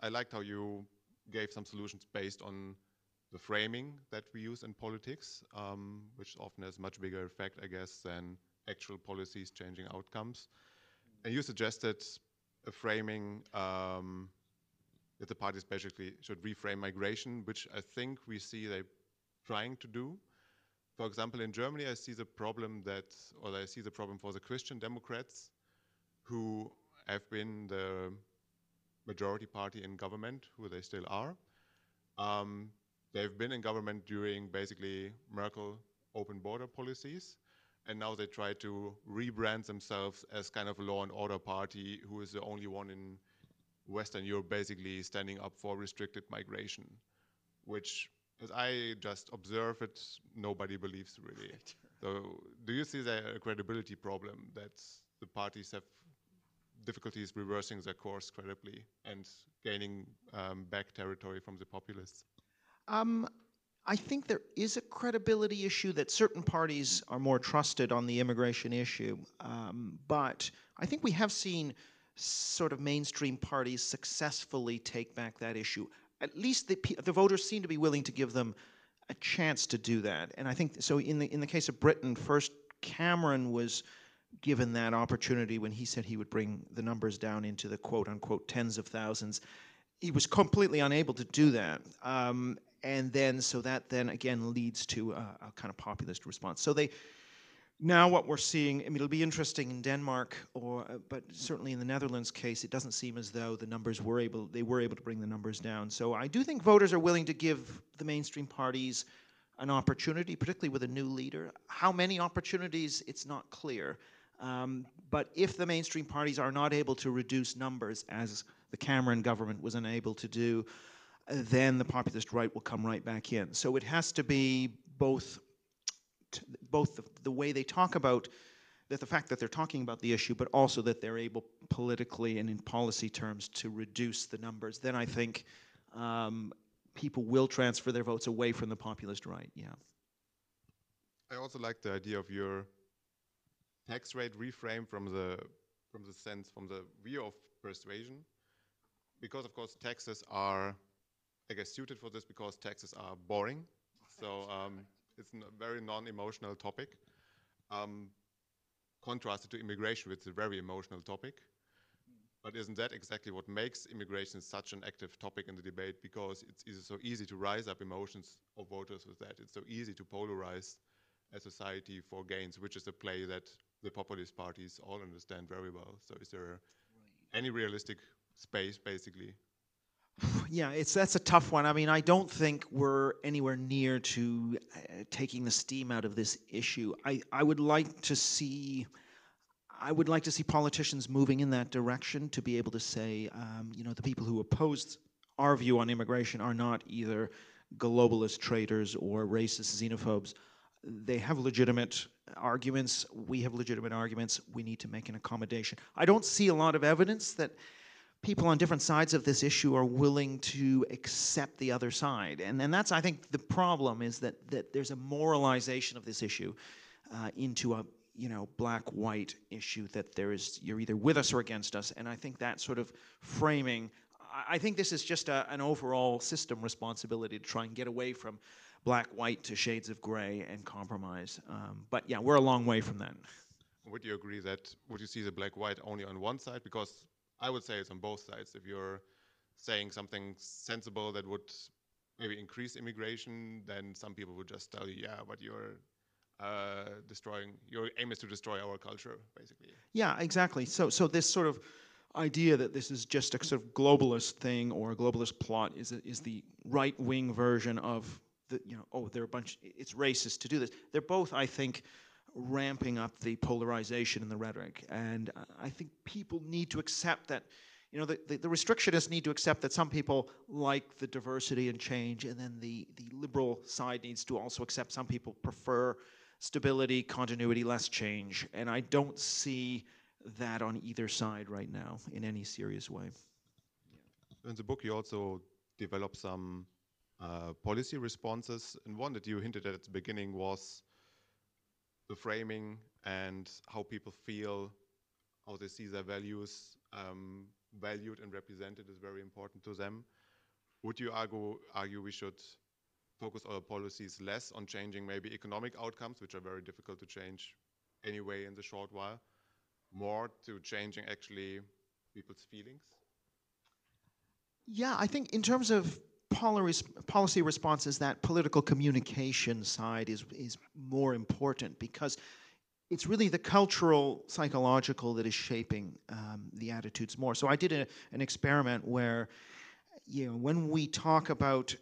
I liked how you gave some solutions based on the framing that we use in politics, which often has much bigger effect, I guess, than actual policies changing outcomes. And you suggested a framing that the parties basically should reframe migration, which I think we see they trying to do. For example, in Germany, I see the problem for the Christian Democrats, who have been the majority party in government, who they still are. They've been in government during basically Merkel open border policies, and now they try to rebrand themselves as kind of a law and order party who is the only one in Western Europe basically standing up for restricted migration, which, as I just observe it, nobody believes really. So do you see there a credibility problem that the parties have difficulties reversing their course credibly and gaining back territory from the populists? I think there is a credibility issue that certain parties are more trusted on the immigration issue. But I think we have seen sort of mainstream parties successfully take back that issue. At least the voters seem to be willing to give them a chance to do that. And I think so. In the case of Britain, first Cameron was given that opportunity when he said he would bring the numbers down into the quote unquote tens of thousands. He was completely unable to do that. And then, so that then again leads to a kind of populist response. So now what we're seeing, I mean, it'll be interesting in Denmark, but certainly in the Netherlands case, it doesn't seem as though they were able to bring the numbers down. So I do think voters are willing to give the mainstream parties an opportunity, particularly with a new leader. How many opportunities, it's not clear. But if the mainstream parties are not able to reduce numbers, as the Cameron government was unable to do, then the populist right will come right back in. So it has to be both the way they talk about that, the fact that they're talking about the issue, but also that they're able politically and in policy terms to reduce the numbers. Then I think people will transfer their votes away from the populist right. Yeah. I also like the idea of your tax rate reframe from the view of persuasion, because of course taxes are, I guess, suited for this because taxes are boring. So it's a very non-emotional topic, contrasted to immigration, which is a very emotional topic. But isn't that exactly what makes immigration such an active topic in the debate? Because it's so easy to rise up emotions of voters with that. It's so easy to polarize a society for gains, which is a play that the populist parties all understand very well. So is there any realistic space, basically? Yeah, that's a tough one. I mean, I don't think we're anywhere near to taking the steam out of this issue. I would like to see politicians moving in that direction to be able to say, the people who opposed our view on immigration are not either globalist traitors or racist xenophobes. They have legitimate arguments. We have legitimate arguments. We need to make an accommodation. I don't see a lot of evidence that people on different sides of this issue are willing to accept the other side. And that's, I think, the problem is that there's a moralization of this issue into a black-white issue, that you're either with us or against us. And I think that sort of framing, I think this is just an overall system responsibility to try and get away from black-white to shades of gray and compromise. But yeah, we're a long way from that. Would you agree that, would you see the black-white only on one side? Because I would say it's on both sides. If you're saying something sensible that would maybe increase immigration, then some people would just tell you, yeah, but your aim is to destroy our culture, basically. Yeah, exactly. So this sort of idea that this is just a sort of globalist thing or a globalist plot is the right-wing version of they're a bunch, it's racist to do this. They're both, I think, ramping up the polarization in the rhetoric. And I think people need to accept that, the restrictionists need to accept that some people like the diversity and change, and then the liberal side needs to also accept some people prefer stability, continuity, less change. And I don't see that on either side right now in any serious way. In the book, you also develop some policy responses, and one that you hinted at the beginning was the framing and how people feel, how they see their values valued and represented is very important to them. Would you argue we should focus our policies less on changing maybe economic outcomes, which are very difficult to change anyway in the short while, more to changing actually people's feelings? Yeah, I think in terms of policy responses, that political communication side is more important because it's really the cultural, psychological that is shaping the attitudes more. So I did an experiment where, when we talk about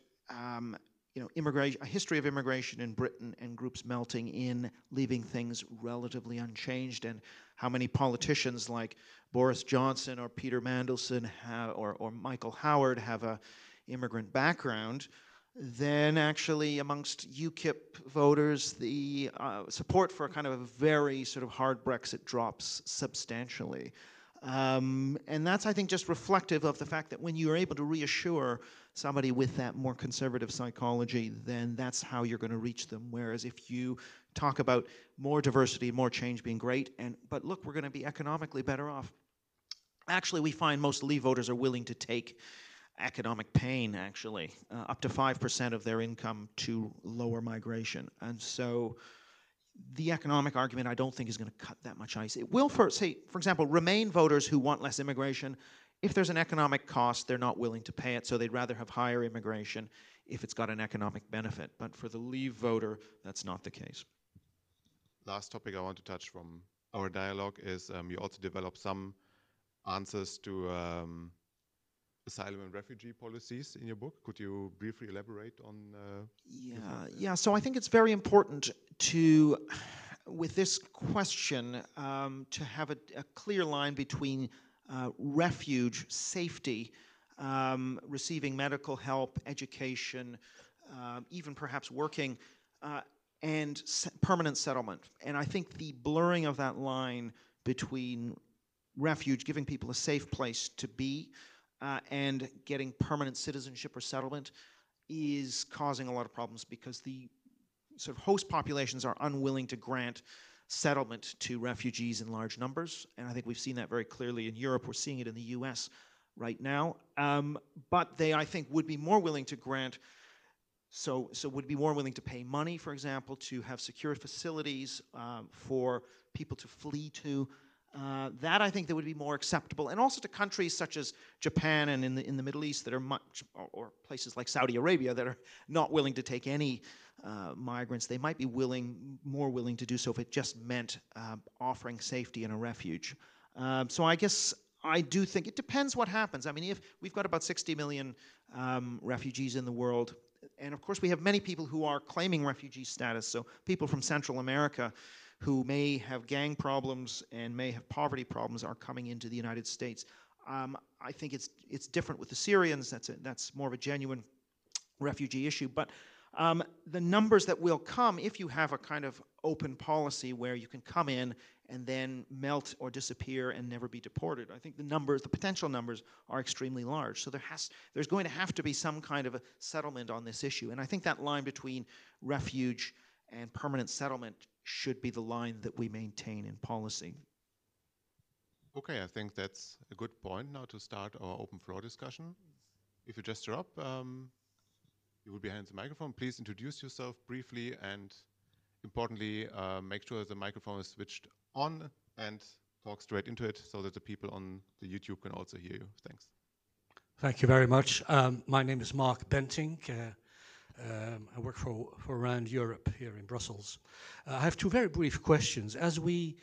immigration, a history of immigration in Britain and groups melting in, leaving things relatively unchanged, and how many politicians like Boris Johnson or Peter Mandelson or Michael Howard have a immigrant background, then actually amongst UKIP voters, the support for a kind of a very sort of hard Brexit drops substantially. And that's, I think, just reflective of the fact that when you're able to reassure somebody with that more conservative psychology, then that's how you're going to reach them. Whereas if you talk about more diversity, more change being great, but look, we're going to be economically better off. Actually, we find most Leave voters are willing to take economic pain, actually, up to 5% of their income to lower migration. And so the economic argument, I don't think, is going to cut that much ice. It will, for example, Remain voters who want less immigration, if there's an economic cost, they're not willing to pay it, so they'd rather have higher immigration if it's got an economic benefit. But for the Leave voter, that's not the case. Last topic I want to touch from our dialogue is you also develop some answers to asylum and refugee policies in your book. Could you briefly elaborate on? Yeah. So I think it's very important to, with this question, to have a clear line between refuge, safety, receiving medical help, education, even perhaps working, and permanent settlement. And I think the blurring of that line between refuge, giving people a safe place to be, and getting permanent citizenship or settlement is causing a lot of problems because the sort of host populations are unwilling to grant settlement to refugees in large numbers. And I think we've seen that very clearly in Europe. We're seeing it in the US right now. But they, I think, would be more willing to grant, so would be more willing to pay money, for example, to have secure facilities for people to flee to. That, I think, that would be more acceptable, and also to countries such as Japan and in the Middle East that are much, or places like Saudi Arabia that are not willing to take any migrants. They might be more willing to do so if it just meant offering safety and a refuge. So I guess I do think it depends what happens. I mean, if we've got about 60 million refugees in the world, and of course we have many people who are claiming refugee status, so people from Central America who may have gang problems and may have poverty problems are coming into the United States. I think it's different with the Syrians. That's more of a genuine refugee issue. But the numbers that will come, if you have a kind of open policy where you can come in and then melt or disappear and never be deported, I think the potential numbers are extremely large. So there's going to have to be some kind of a settlement on this issue. And I think that line between refuge and permanent settlement should be the line that we maintain in policy. Okay, I think that's a good point now to start our open floor discussion. If you just drop, you will be handed the microphone. Please introduce yourself briefly and, importantly, make sure the microphone is switched on and talk straight into it so that the people on the YouTube can also hear you. Thanks. Thank you very much. My name is Mark Benting. I work for Around Europe here in Brussels. I have two very brief questions. As we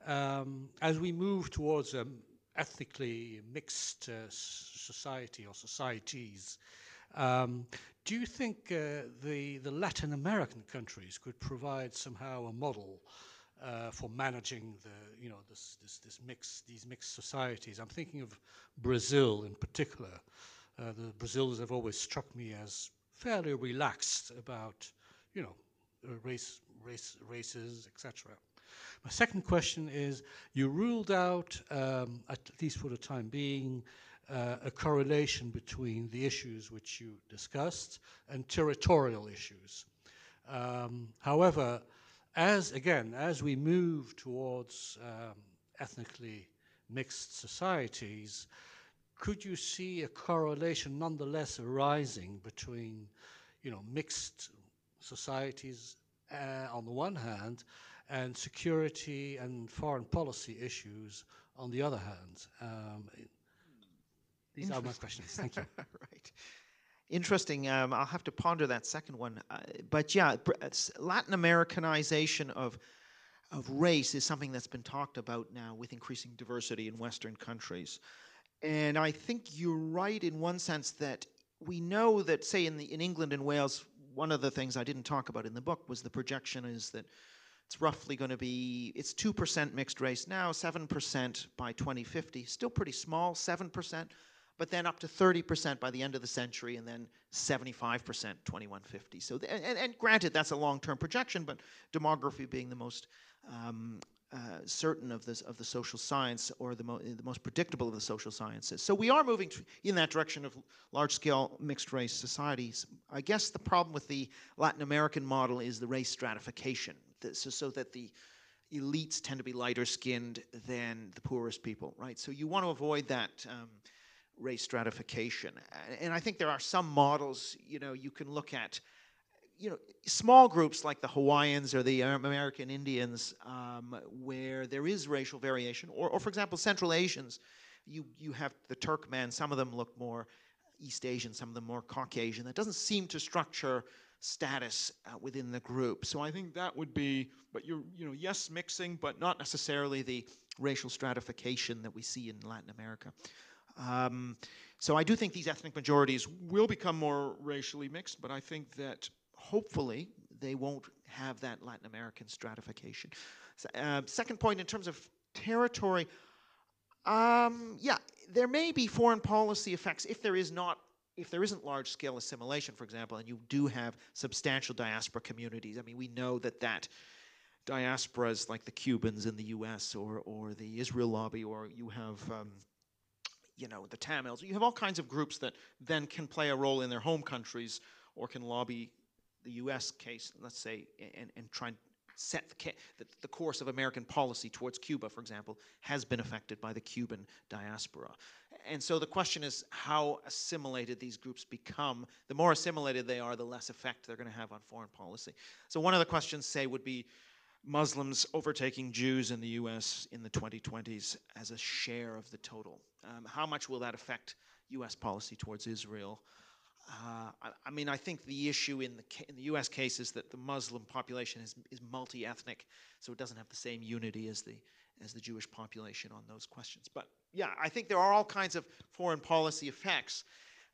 move towards ethnically mixed society or societies, do you think the Latin American countries could provide somehow a model for managing these mixed societies? I'm thinking of Brazil in particular. The Brazils have always struck me as fairly relaxed about, races, etc. My second question is, you ruled out, at least for the time being, a correlation between the issues which you discussed and territorial issues. However, as we move towards ethnically mixed societies, could you see a correlation nonetheless arising between, mixed societies on the one hand, and security and foreign policy issues on the other hand? These are my questions. Thank you. Right. Interesting. I'll have to ponder that second one. But yeah, Latin Americanization of race is something that's been talked about now with increasing diversity in Western countries. And I think you're right in one sense that we know that, say, in England and Wales, one of the things I didn't talk about in the book was the projection is that it's roughly going to be, it's 2% mixed race now, 7% by 2050. Still pretty small, 7%, but then up to 30% by the end of the century, and then 75% 2150. So, and granted, that's a long-term projection, but demography being the most certain of the social science, or the most predictable of the social sciences. So we are moving in that direction of large-scale mixed-race societies. I guess the problem with the Latin American model is the race stratification, so that the elites tend to be lighter-skinned than the poorest people, right? So you want to avoid that race stratification. And I think there are some models, you can look at, small groups like the Hawaiians or the American Indians, where there is racial variation, or for example, Central Asians, you have the Turkmen, some of them look more East Asian, some of them more Caucasian. That doesn't seem to structure status within the group. So I think that would be, but yes, mixing, but not necessarily the racial stratification that we see in Latin America. So I do think these ethnic majorities will become more racially mixed, but I think that hopefully they won't have that Latin American stratification. Second point, in terms of territory, yeah, there may be foreign policy effects if there isn't large-scale assimilation, for example, and you do have substantial diaspora communities. I mean, we know that diasporas like the Cubans in the U.S. or the Israel lobby, or you have the Tamils. You have all kinds of groups that then can play a role in their home countries, or can lobby the U.S. case, let's say, and try and set the course of American policy towards Cuba, for example, has been affected by the Cuban diaspora. And so the question is how assimilated these groups become. The more assimilated they are, the less effect they're going to have on foreign policy. So one of the questions, say, would be Muslims overtaking Jews in the U.S. in the 2020s as a share of the total. How much will that affect U.S. policy towards Israel? I mean, I think the issue in the U.S. case is that the Muslim population is multi-ethnic, so it doesn't have the same unity as the Jewish population on those questions. But yeah, I think there are all kinds of foreign policy effects.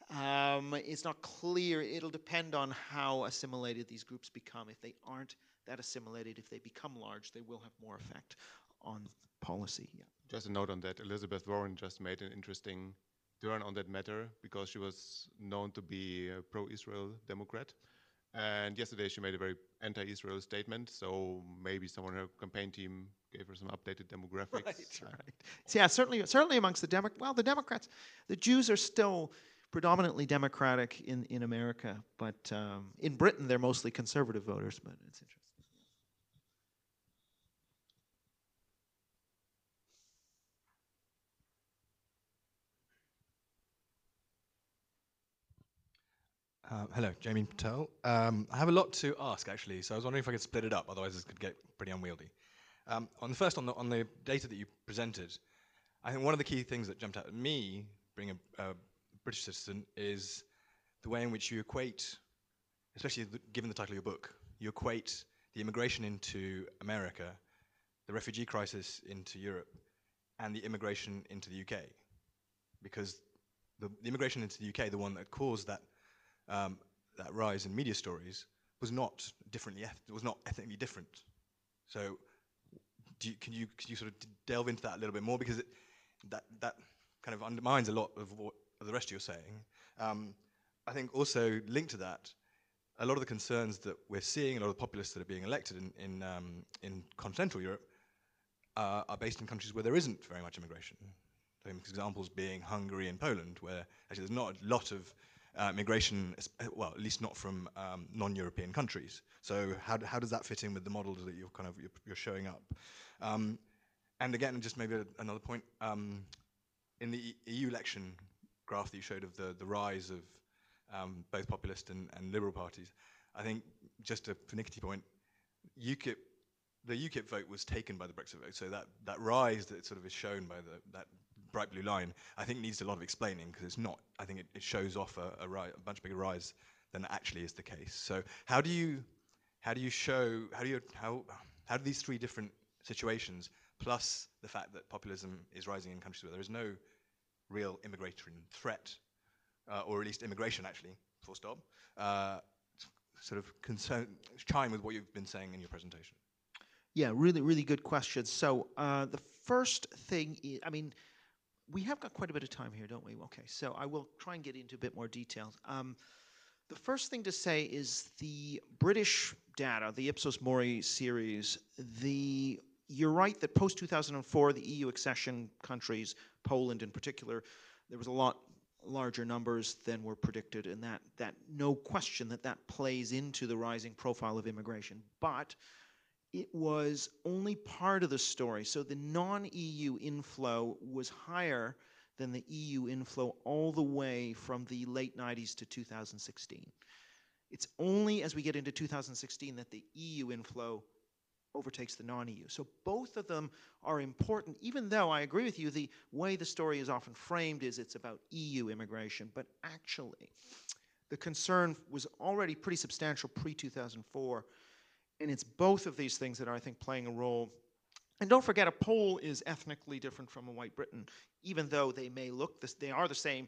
It's not clear. It'll depend on how assimilated these groups become. If they aren't that assimilated, if they become large, they will have more effect on policy. Yeah. Just a note on that. Elizabeth Warren just made an interesting turn on that matter, because she was known to be a pro-Israel Democrat. And yesterday she made a very anti-Israel statement, so maybe someone in her campaign team gave her some updated demographics. Right. So yeah, certainly amongst the Democrats, the Jews are still predominantly Democratic in America, but in Britain they're mostly conservative voters, but it's interesting. Hello, Jamie Patel. I have a lot to ask, actually, so I was wondering if I could split it up, otherwise this could get pretty unwieldy. On the data that you presented, I think one of the key things that jumped out at me, being a British citizen, is the way in which you equate, especially given the title of your book, you equate the immigration into America, the refugee crisis into Europe, and the immigration into the UK. Because the immigration into the UK, the one that caused that rise in media stories, was not ethnically different. So, can you sort of delve into that a little bit more, because that kind of undermines a lot of what the rest you're saying. I think also linked to that, a lot of the concerns that we're seeing, a lot of the populists that are being elected in continental Europe are based in countries where there isn't very much immigration. Famous examples being Hungary and Poland, where actually there's not a lot of migration, well, at least not from non-European countries. So how does that fit in with the models that you're showing up? And again, just maybe another point, in the EU election, graph that you showed of the rise of both populist and liberal parties, I think just a pernickety point, the UKIP vote was taken by the Brexit vote, so that rise that sort of is shown by that bright blue line, I think needs a lot of explaining, because it's not. I think it shows off a much bigger rise than actually is the case. So how do these three different situations, plus the fact that populism is rising in countries where there is no real immigration threat, or at least immigration actually, full stop, sort of chime with what you've been saying in your presentation? Yeah, really, really good question. So the first thing is, I mean, we have got quite a bit of time here, don't we? Okay, so I will try and get into a bit more detail. The first thing to say is the British data, the Ipsos Mori series, you're right that post-2004, the EU accession countries, Poland in particular, there was a lot larger numbers than were predicted, and that no question that plays into the rising profile of immigration. But it was only part of the story. So the non-EU inflow was higher than the EU inflow all the way from the late 90s to 2016. It's only as we get into 2016 that the EU inflow overtakes the non-EU. So both of them are important, even though I agree with you, the way the story is often framed is it's about EU immigration, but actually the concern was already pretty substantial pre-2004, and it's both of these things that are, I think, playing a role. And don't forget, a Pole is ethnically different from a white Briton, even though they may look, they are the same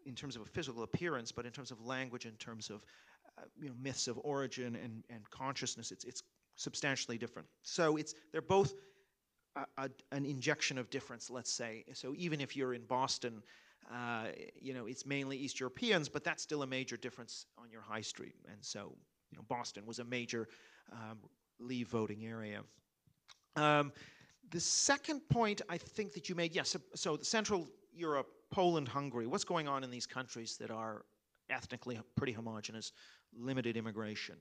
in terms of a physical appearance, but in terms of language, in terms of myths of origin and consciousness, it's substantially different. So they're both an injection of difference, let's say. So even if you're in Boston, it's mainly East Europeans, but that's still a major difference on your high street. And so, Boston was a major leave voting area. The second point I think that you made, yes, so Central Europe, Poland, Hungary, what's going on in these countries that are ethnically pretty homogenous, limited immigration?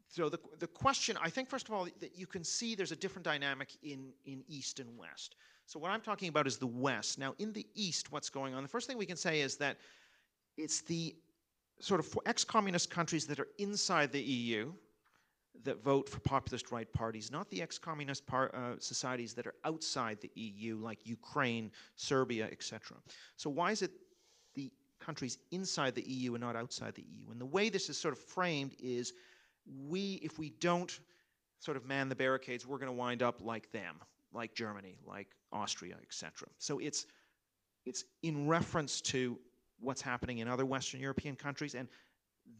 So the question, I think, first of all, that you can see there's a different dynamic in East and West. So what I'm talking about is the West. Now, in the East, what's going on? The first thing we can say is that it's the sort of ex-communist countries that are inside the EU that vote for populist right parties, not the ex-communist societies that are outside the EU, like Ukraine, Serbia, etc. So why is it the countries inside the EU and not outside the EU? And the way this is sort of framed is if we don't sort of man the barricades, we're going to wind up like them, like Germany, like Austria, etc. So it's in reference to what's happening in other Western European countries, and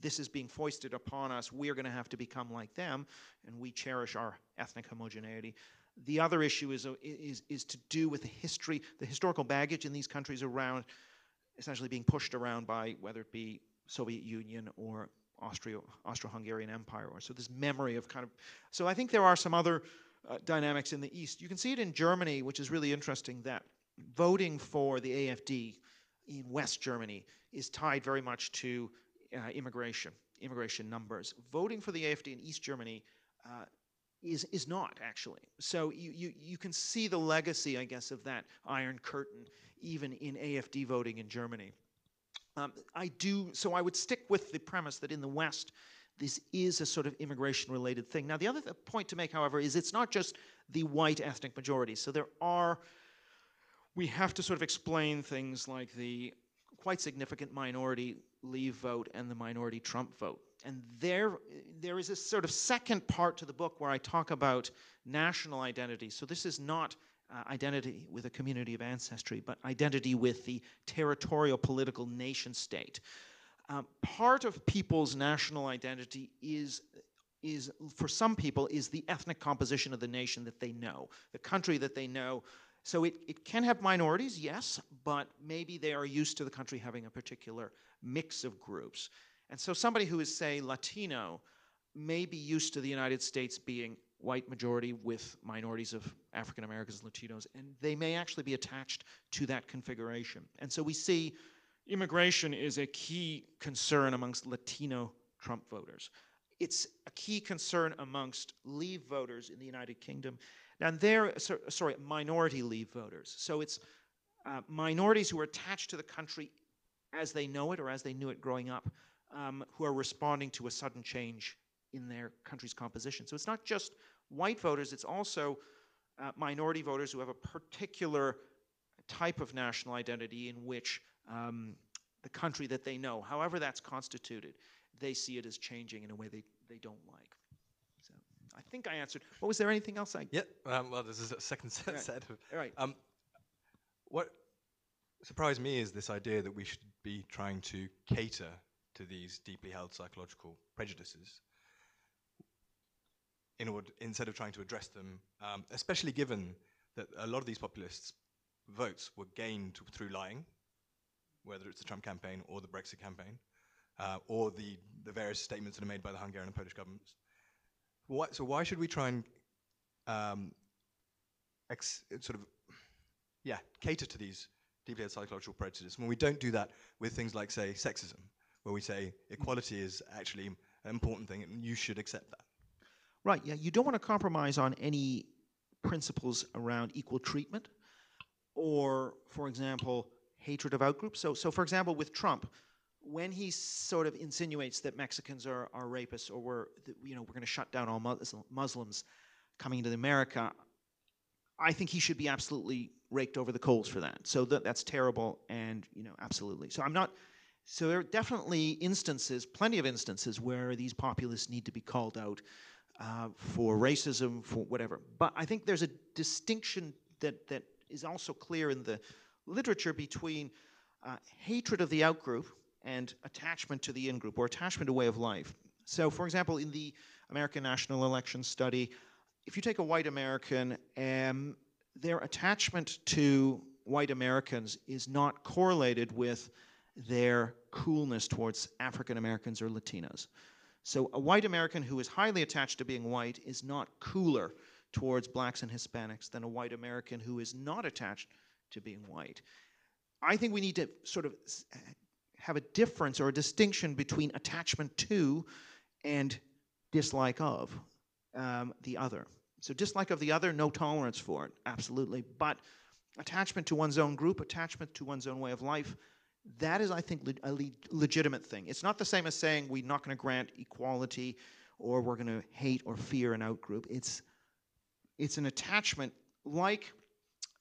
this is being foisted upon us. We're going to have to become like them, and we cherish our ethnic homogeneity. The other issue is to do with the historical baggage in these countries around essentially being pushed around by whether it be Soviet Union or Austro-Hungarian Empire, or so this memory of kind of. So I think there are some other dynamics in the East. You can see it in Germany, which is really interesting, that voting for the AfD in West Germany is tied very much to immigration numbers. Voting for the AfD in East Germany is not, actually. So you can see the legacy, I guess, of that Iron Curtain even in AfD voting in Germany. So I would stick with the premise that in the West, this is a sort of immigration-related thing. Now, the other point to make, however, is it's not just the white ethnic majorities. So we have to sort of explain things like the quite significant minority Leave vote and the minority Trump vote. And there is a sort of second part to the book where I talk about national identity. So this is not identity with a community of ancestry, but identity with the territorial political nation state. Part of people's national identity is for some people, is the ethnic composition of the nation that they know, the country that they know. So it can have minorities, yes, but maybe they are used to the country having a particular mix of groups. And so somebody who is, say, Latino may be used to the United States being white majority with minorities of African Americans, Latinos, and they may actually be attached to that configuration. And so we see immigration is a key concern amongst Latino Trump voters. It's a key concern amongst Leave voters in the United Kingdom. And minority Leave voters. So it's minorities who are attached to the country as they know it or as they knew it growing up, who are responding to a sudden change in their country's composition. So it's not just white voters, it's also minority voters who have a particular type of national identity in which the country that they know, however that's constituted, they see it as changing in a way they don't like. So I think I answered. What was there anything else I? Yeah. Well, this is a second set of. All right. What surprised me is this idea that we should be trying to cater to these deeply held psychological prejudices instead of trying to address them, especially given that a lot of these populists' votes were gained through lying, whether it's the Trump campaign or the Brexit campaign, or the various statements that are made by the Hungarian and Polish governments. So why should we try and cater to these deeply held psychological prejudices when we don't do that with things like, say, sexism, where we say equality is actually an important thing and you should accept that? Right, yeah, you don't want to compromise on any principles around equal treatment or, for example, hatred of outgroups. So for example, with Trump, when he sort of insinuates that Mexicans are rapists or we're going to shut down all Muslims coming into America, I think he should be absolutely raked over the coals for that. So that's terrible, and absolutely. So there are definitely instances, plenty of instances, where these populists need to be called out for racism, for whatever. But I think there's a distinction that is also clear in the literature between hatred of the outgroup and attachment to the in-group, or attachment to way of life. So, for example, in the American National Election Study, if you take a white American, their attachment to white Americans is not correlated with their coolness towards African Americans or Latinos. So a white American who is highly attached to being white is not cooler towards blacks and Hispanics than a white American who is not attached to being white. I think we need to sort of have a difference or a distinction between attachment to and dislike of the other. So dislike of the other, no tolerance for it, absolutely. But attachment to one's own group, attachment to one's own way of life, that is, I think, a legitimate thing. It's not the same as saying we're not going to grant equality or we're going to hate or fear an outgroup. It's an attachment like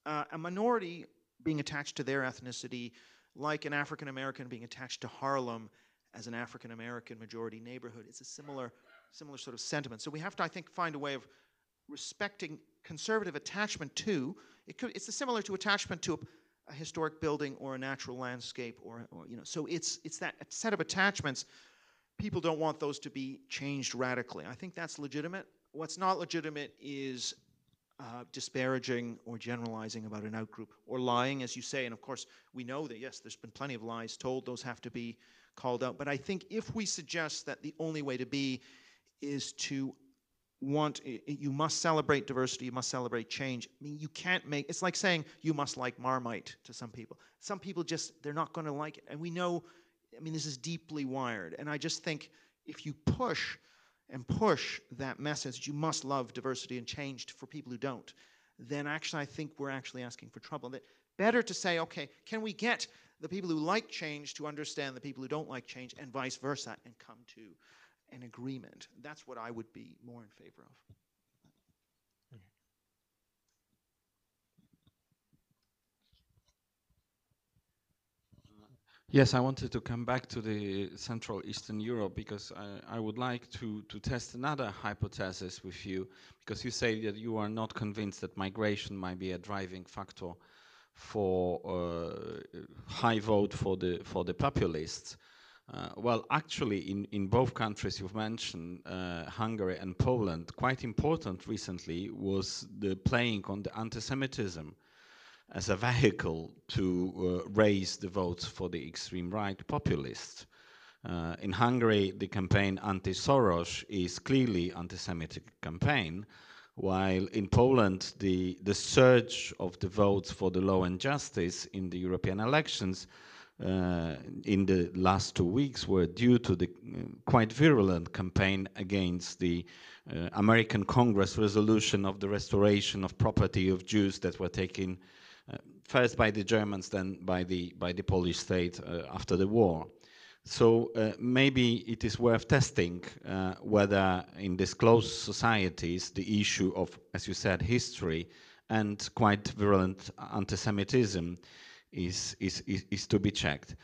a minority being attached to their ethnicity, like an African American being attached to Harlem as an African American majority neighborhood. It's a similar sort of sentiment. So we have to, I think, find a way of respecting conservative attachment to. It's similar to attachment to a historic building or a natural landscape, or so it's that set of attachments. People don't want those to be changed radically. I think that's legitimate. What's not legitimate is disparaging or generalizing about an outgroup, or lying, as you say. And of course, we know that, yes, there's been plenty of lies told. Those have to be called out. But I think if we suggest that the only way to be is to you must celebrate diversity, you must celebrate change. I mean, you can't make, it's like saying you must like Marmite to some people. Some people just, they're not going to like it. And we know, I mean, this is deeply wired. And I just think if you push that message, you must love diversity and change for people who don't, then actually I think we're actually asking for trouble. That better to say, okay, can we get the people who like change to understand the people who don't like change, and vice versa, and come to an agreement. That's what I would be more in favor of. Yes, I wanted to come back to the Central Eastern Europe because I would like to test another hypothesis with you, because you say that you are not convinced that migration might be a driving factor for high vote for the populists. Well, actually, in both countries you've mentioned, Hungary and Poland, quite important recently was the playing on the anti-Semitism as a vehicle to raise the votes for the extreme right populists. In Hungary, the campaign anti-Soros is clearly anti-Semitic campaign, while in Poland, the surge of the votes for the law and justice in the European elections in the last 2 weeks were due to the quite virulent campaign against the American Congress resolution of the restoration of property of Jews that were taken first by the Germans, then by the Polish state after the war. So maybe it is worth testing whether in these closed societies the issue of, as you said, history and quite virulent anti-Semitism is to be checked.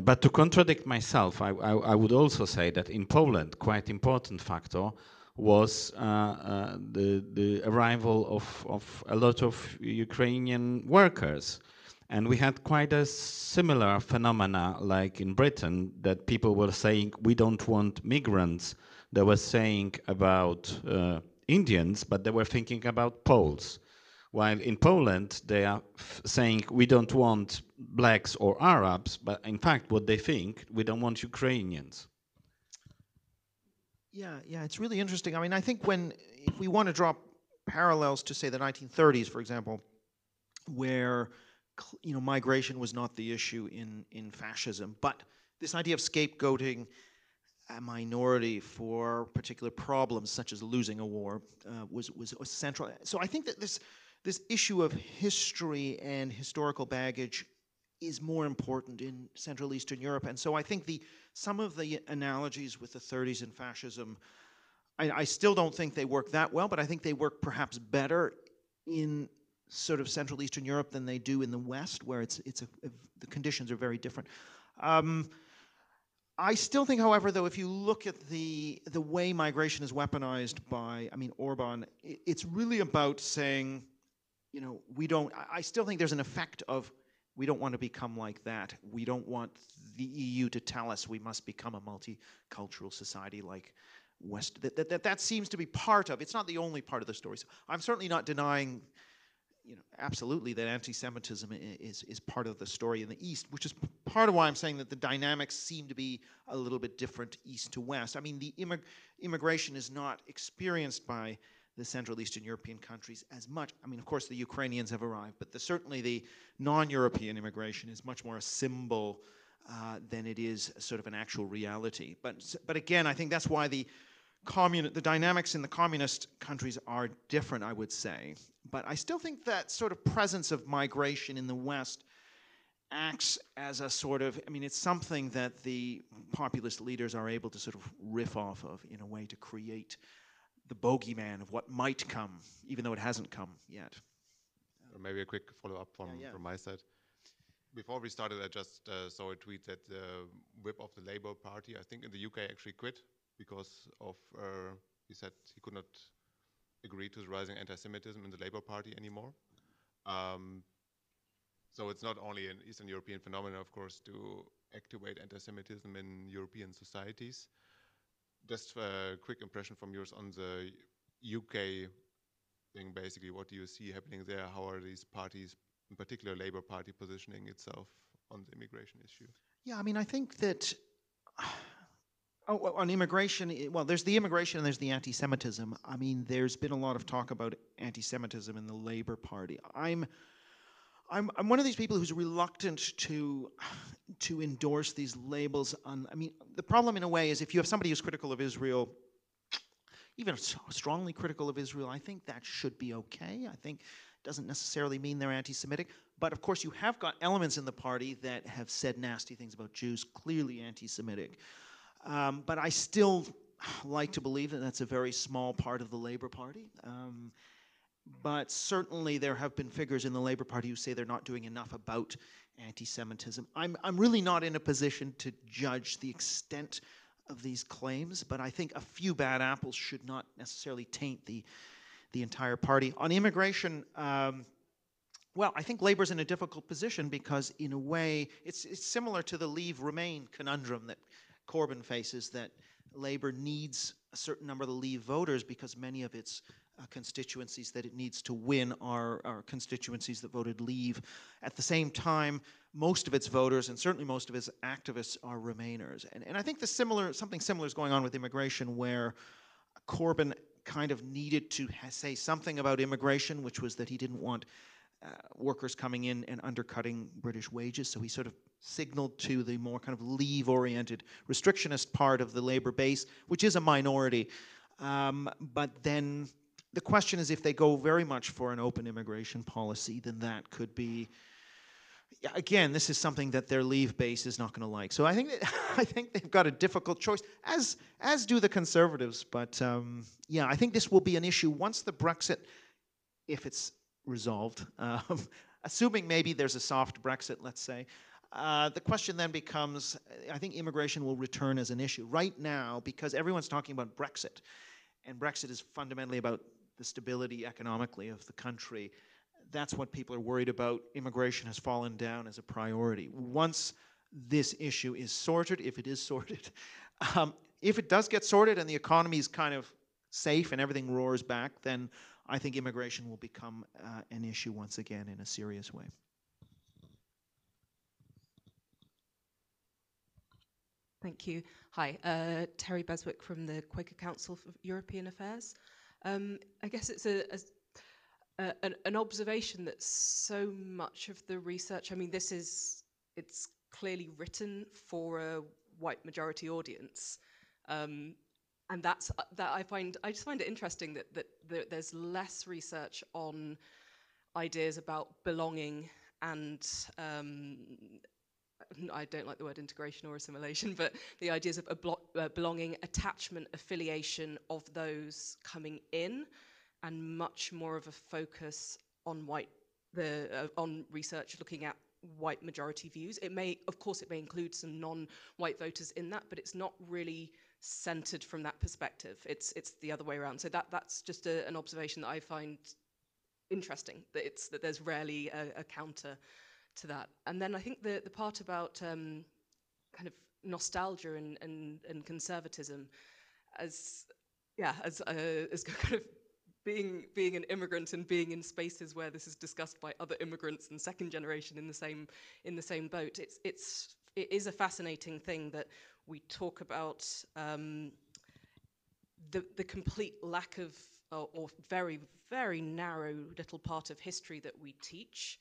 But to contradict myself, I would also say that in Poland, quite important factor was the arrival of a lot of Ukrainian workers. And we had quite a similar phenomena like in Britain, that people were saying, we don't want migrants. They were saying about Indians, but they were thinking about Poles. While in Poland, they are saying, we don't want blacks or Arabs, but in fact, what they think, we don't want Ukrainians. Yeah, it's really interesting. I mean, I think if we want to draw parallels to, say, the 1930s, for example, where migration was not the issue in fascism, but this idea of scapegoating a minority for particular problems, such as losing a war, was central. So I think that this issue of history and historical baggage is more important in Central Eastern Europe. And so I think some of the analogies with the 30s and fascism, I still don't think they work that well, but I think they work perhaps better in sort of Central Eastern Europe than they do in the West, where the conditions are very different. I still think, however, though, if you look at the way migration is weaponized by, Orban, it's really about saying, I still think there's an effect of, we don't want to become like that. We don't want the EU to tell us we must become a multicultural society like West. That seems to be part of, it's not the only part of the story. So I'm certainly not denying, absolutely that anti-Semitism is part of the story in the East, which is part of why I'm saying that the dynamics seem to be a little bit different East to West. I mean, the immigration is not experienced by the Central Eastern European countries as much. I mean, of course, the Ukrainians have arrived, but certainly the non-European immigration is much more a symbol than it is sort of an actual reality. But again, I think that's why the dynamics in the communist countries are different, I would say. But I still think that sort of presence of migration in the West acts as a sort of, it's something that the populist leaders are able to sort of riff off of in a way to create the bogeyman of what might come, even though it hasn't come yet. Maybe a quick follow-up from my side. Before we started, I just saw a tweet that the whip of the Labour Party, I think in the UK, actually quit because of, he said he could not agree to the rising anti-Semitism in the Labour Party anymore. So it's not only an Eastern European phenomenon, of course, to activate anti-Semitism in European societies. Just a quick impression from yours on the UK thing, basically. What do you see happening there? How are these parties, in particular Labour Party, positioning itself on the immigration issue? Yeah, I think that on immigration, there's the immigration and there's the anti-Semitism. There's been a lot of talk about anti-Semitism in the Labour Party. I'm one of these people who's reluctant to endorse these labels on. The problem in a way is if you have somebody who's critical of Israel, even strongly critical of Israel, I think that should be okay. I think it doesn't necessarily mean they're anti-Semitic. But of course, you have got elements in the party that have said nasty things about Jews, clearly anti-Semitic. But I still like to believe that that's a very small part of the Labour Party. But certainly there have been figures in the Labour Party who say they're not doing enough about anti-Semitism. I'm really not in a position to judge the extent of these claims, but I think a few bad apples should not necessarily taint the entire party. On immigration, I think Labour's in a difficult position because in a way it's similar to the Leave Remain conundrum that Corbyn faces, that Labour needs a certain number of the Leave voters because many of its constituencies that it needs to win are constituencies that voted Leave. At the same time, most of its voters and certainly most of its activists are Remainers. And I think something similar is going on with immigration, where Corbyn kind of needed to say something about immigration, which was that he didn't want workers coming in and undercutting British wages. So he sort of signaled to the more kind of Leave-oriented restrictionist part of the Labour base, which is a minority. But then the question is, if they go very much for an open immigration policy, then that could be, again, this is something that their leave base is not going to like. So I think that, I think they've got a difficult choice, as do the Conservatives. But yeah, I think this will be an issue once the Brexit, if it's resolved, assuming maybe there's a soft Brexit, let's say. The question then becomes, I think immigration will return as an issue. Right now, because everyone's talking about Brexit, and Brexit is fundamentally about the stability economically of the country, that's what people are worried about. Immigration has fallen down as a priority. Once this issue is sorted, if it is sorted, if it does get sorted and the economy is kind of safe and everything roars back, then I think immigration will become an issue once again in a serious way. Thank you. Hi, Terry Beswick from the Quaker Council for European Affairs. I guess it's an observation that so much of the research, I mean, it's clearly written for a white majority audience. And that I just find it interesting that there's less research on ideas about belonging and I don't like the word integration or assimilation, but the ideas of belonging, attachment, affiliation of those coming in, and much more of a focus on on research looking at white majority views. Of course, it may include some non-white voters in that, but it's not really centered from that perspective. It's the other way around. So that's just an observation that I find interesting, that there's rarely a counter to that. And then I think the part about kind of nostalgia and conservatism as kind of being an immigrant and being in spaces where this is discussed by other immigrants and second generation in the same boat. It is a fascinating thing that we talk about the complete lack of or very, very narrow little part of history that we teach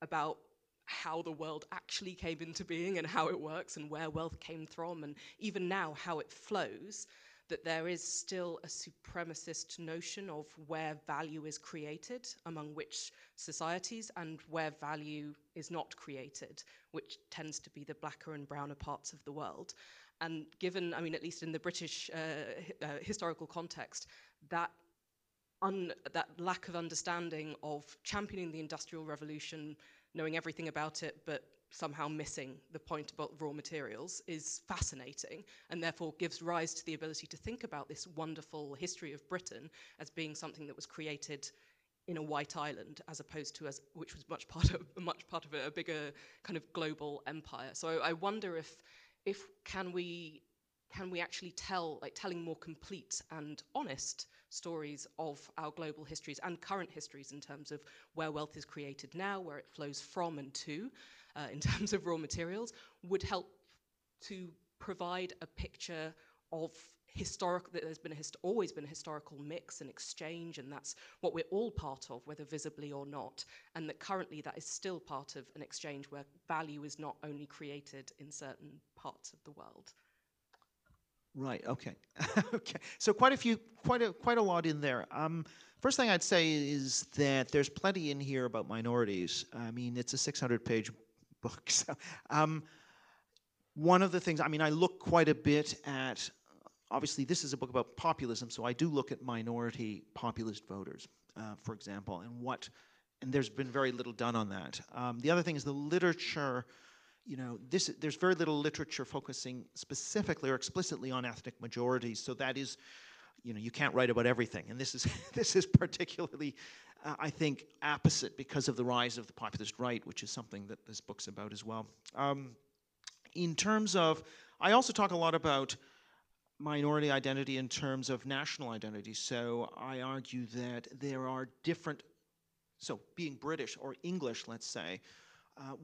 about how the world actually came into being and how it works and where wealth came from, and even now how it flows, that there is still a supremacist notion of where value is created among which societies and where value is not created, which tends to be the blacker and browner parts of the world. And given, I mean, at least in the British historical context, that lack of understanding of championing the Industrial Revolution, knowing everything about it, but somehow missing the point about raw materials is fascinating, and therefore gives rise to the ability to think about this wonderful history of Britain as being something that was created in a white island, as opposed to which was much part of a bigger kind of global empire. So I wonder if can we actually telling more complete and honest stories of our global histories and current histories in terms of where wealth is created now, where it flows from and to, in terms of raw materials, would help to provide a picture of that there's been always been a historical mix and exchange, and that's what we're all part of, whether visibly or not, and that currently that is still part of an exchange where value is not only created in certain parts of the world. Right. Okay. Okay. So quite a lot in there. First thing I'd say is that there's plenty in here about minorities. I mean, it's a 600-page book. So, one of the things, I mean, I look quite a bit at. Obviously, this is a book about populism, so I do look at minority populist voters, for example, and there's been very little done on that. The other thing is the literature. You know, there's very little literature focusing specifically or explicitly on ethnic majorities. So that is, you know, you can't write about everything, and this is particularly, I think, apposite because of the rise of the populist right, which is something that this book's about as well. In terms of, I also talk a lot about minority identity in terms of national identity. So I argue that there are different. So being British or English, let's say.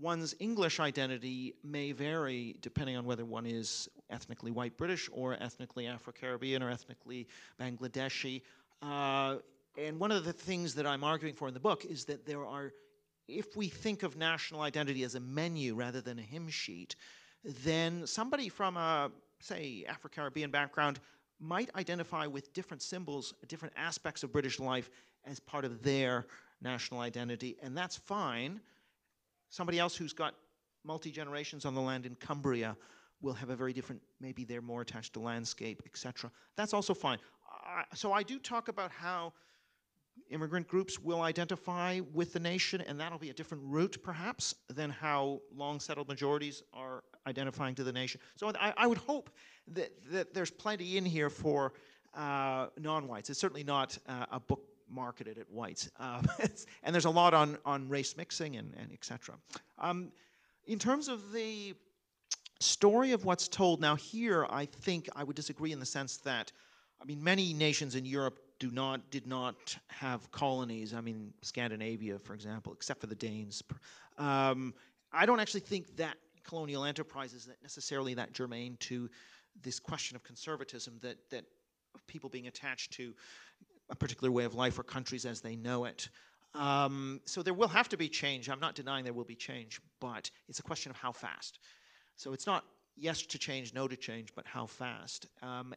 One's English identity may vary depending on whether one is ethnically white British or ethnically Afro-Caribbean or ethnically Bangladeshi. And one of the things that I'm arguing for in the book is that if we think of national identity as a menu rather than a hymn sheet, then somebody from a, say, Afro-Caribbean background might identify with different symbols, different aspects of British life as part of their national identity, and that's fine. Somebody else who's got multi-generations on the land in Cumbria will have a very different, maybe they're more attached to landscape, etc. That's also fine. So I do talk about how immigrant groups will identify with the nation, and that'll be a different route, perhaps, than how long-settled majorities are identifying to the nation. So I would hope that there's plenty in here for non-whites. It's certainly not a book marketed at whites. And there's a lot on race mixing and et cetera. In terms of the story of what's told, now here I think I would disagree in the sense that, I mean, many nations in Europe did not have colonies. I mean, Scandinavia, for example, except for the Danes. I don't actually think that colonial enterprise is necessarily that germane to this question of conservatism, that of people being attached to a particular way of life or countries as they know it. So there will have to be change. I'm not denying there will be change, but it's a question of how fast. So it's not yes to change, no to change, but how fast.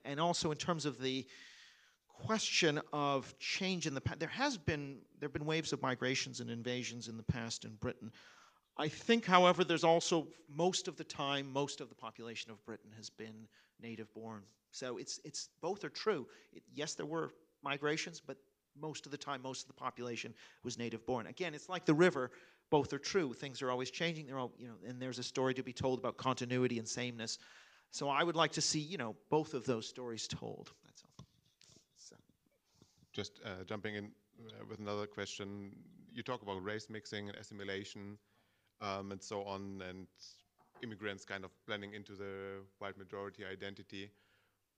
And also in terms of the question of change in the past, there have been waves of migrations and invasions in the past in Britain. I think, however, there's also most of the population of Britain has been native born. So it's both are true. Yes, there were migrations, but most of the time, most of the population was native born. Again, it's like the river. Both are true. Things are always changing. They're all, and there's a story to be told about continuity and sameness. So I would like to see, both of those stories told. That's all. So. Just jumping in with another question. You talk about race mixing and assimilation and so on, and immigrants kind of blending into the white majority identity,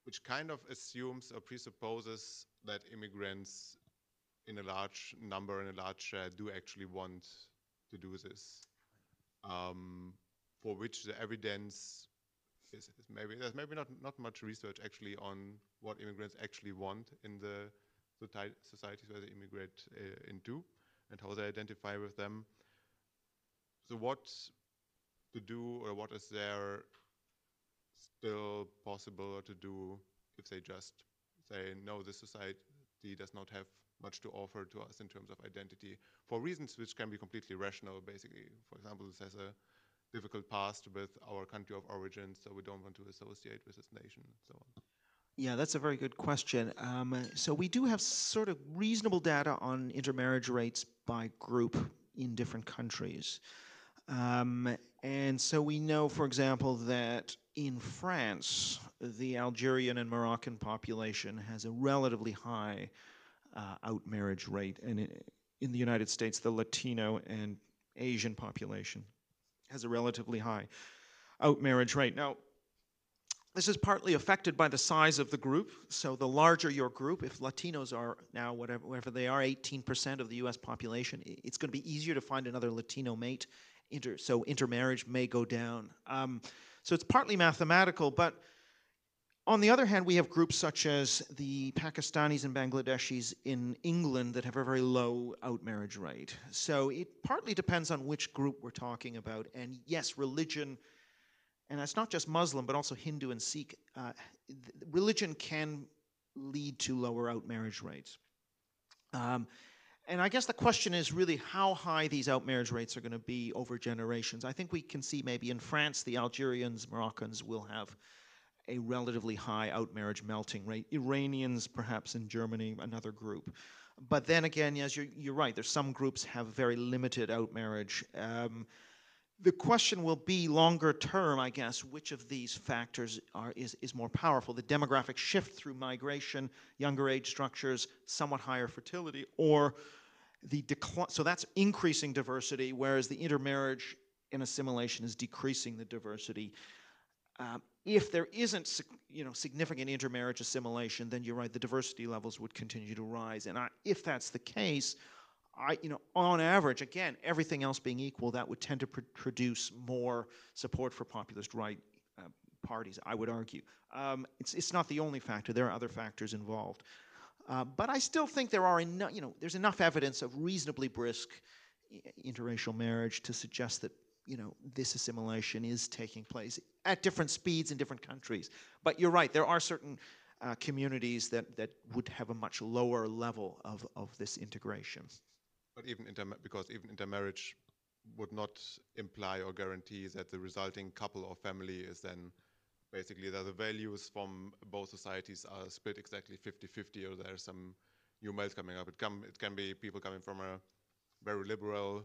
which kind of assumes or presupposes that immigrants in a large number and a large share do actually want to do this, for which the evidence is maybe, there's maybe not much research actually on what immigrants actually want in the societies where they immigrate into and how they identify with them. So what to do, or what is there still possible to do if they just say, no, this society does not have much to offer to us in terms of identity, for reasons which can be completely rational, basically. For example, this has a difficult past with our country of origin, so we don't want to associate with this nation, and so on. Yeah, that's a very good question. So we do have sort of reasonable data on intermarriage rates by group in different countries. And so we know, for example, that in France, the Algerian and Moroccan population has a relatively high outmarriage rate. And in the United States, the Latino and Asian population has a relatively high outmarriage rate. Now, this is partly affected by the size of the group. So the larger your group, if Latinos are now, whatever they are, 18% of the US population, it's going to be easier to find another Latino mate. So intermarriage may go down. So it's partly mathematical, but on the other hand, we have groups such as the Pakistanis and Bangladeshis in England that have a very low outmarriage rate. So it partly depends on which group we're talking about. And yes, religion, and it's not just Muslim, but also Hindu and Sikh, religion can lead to lower outmarriage rates. And I guess the question is really how high these outmarriage rates are going to be over generations. I think we can see maybe in France, the Algerians, Moroccans will have a relatively high outmarriage melting rate. Iranians, perhaps in Germany, another group. But then again, yes, you're right. There's some groups have very limited outmarriage. The question will be longer term, I guess, which of these factors is more powerful? The demographic shift through migration, younger age structures, somewhat higher fertility, or the decline. So that's increasing diversity, whereas the intermarriage and assimilation is decreasing the diversity. If there isn't, significant intermarriage assimilation, then you're right, the diversity levels would continue to rise. And if that's the case, on average, again, everything else being equal, that would tend to produce more support for populist right parties, I would argue. It's not the only factor. There are other factors involved. But I still think there's enough evidence of reasonably brisk interracial marriage to suggest that this assimilation is taking place at different speeds in different countries. But you're right, there are certain communities that would have a much lower level of this integration. But even because even intermarriage would not imply or guarantee that the resulting couple or family is then basically that the values from both societies are split exactly 50-50, or there's some new males coming up. It can be people coming from a very liberal,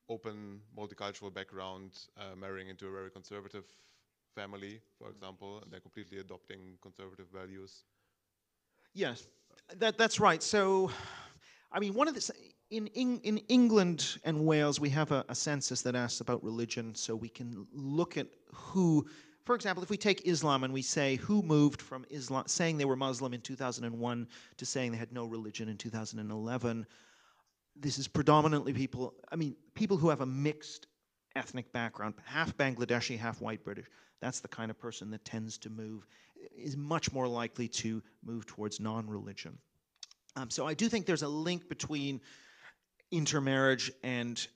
open, multicultural background, marrying into a very conservative family, for example, and they're completely adopting conservative values. Yes, that's right. So, I mean, one of the in England and Wales, we have a census that asks about religion, so we can look at who. For example, if we take Islam and we say who moved from Islam, saying they were Muslim in 2001 to saying they had no religion in 2011, this is predominantly people, I mean, people who have a mixed ethnic background, half Bangladeshi, half white British. That's the kind of person that tends to move, is much more likely to move towards non-religion. So I do think there's a link between intermarriage and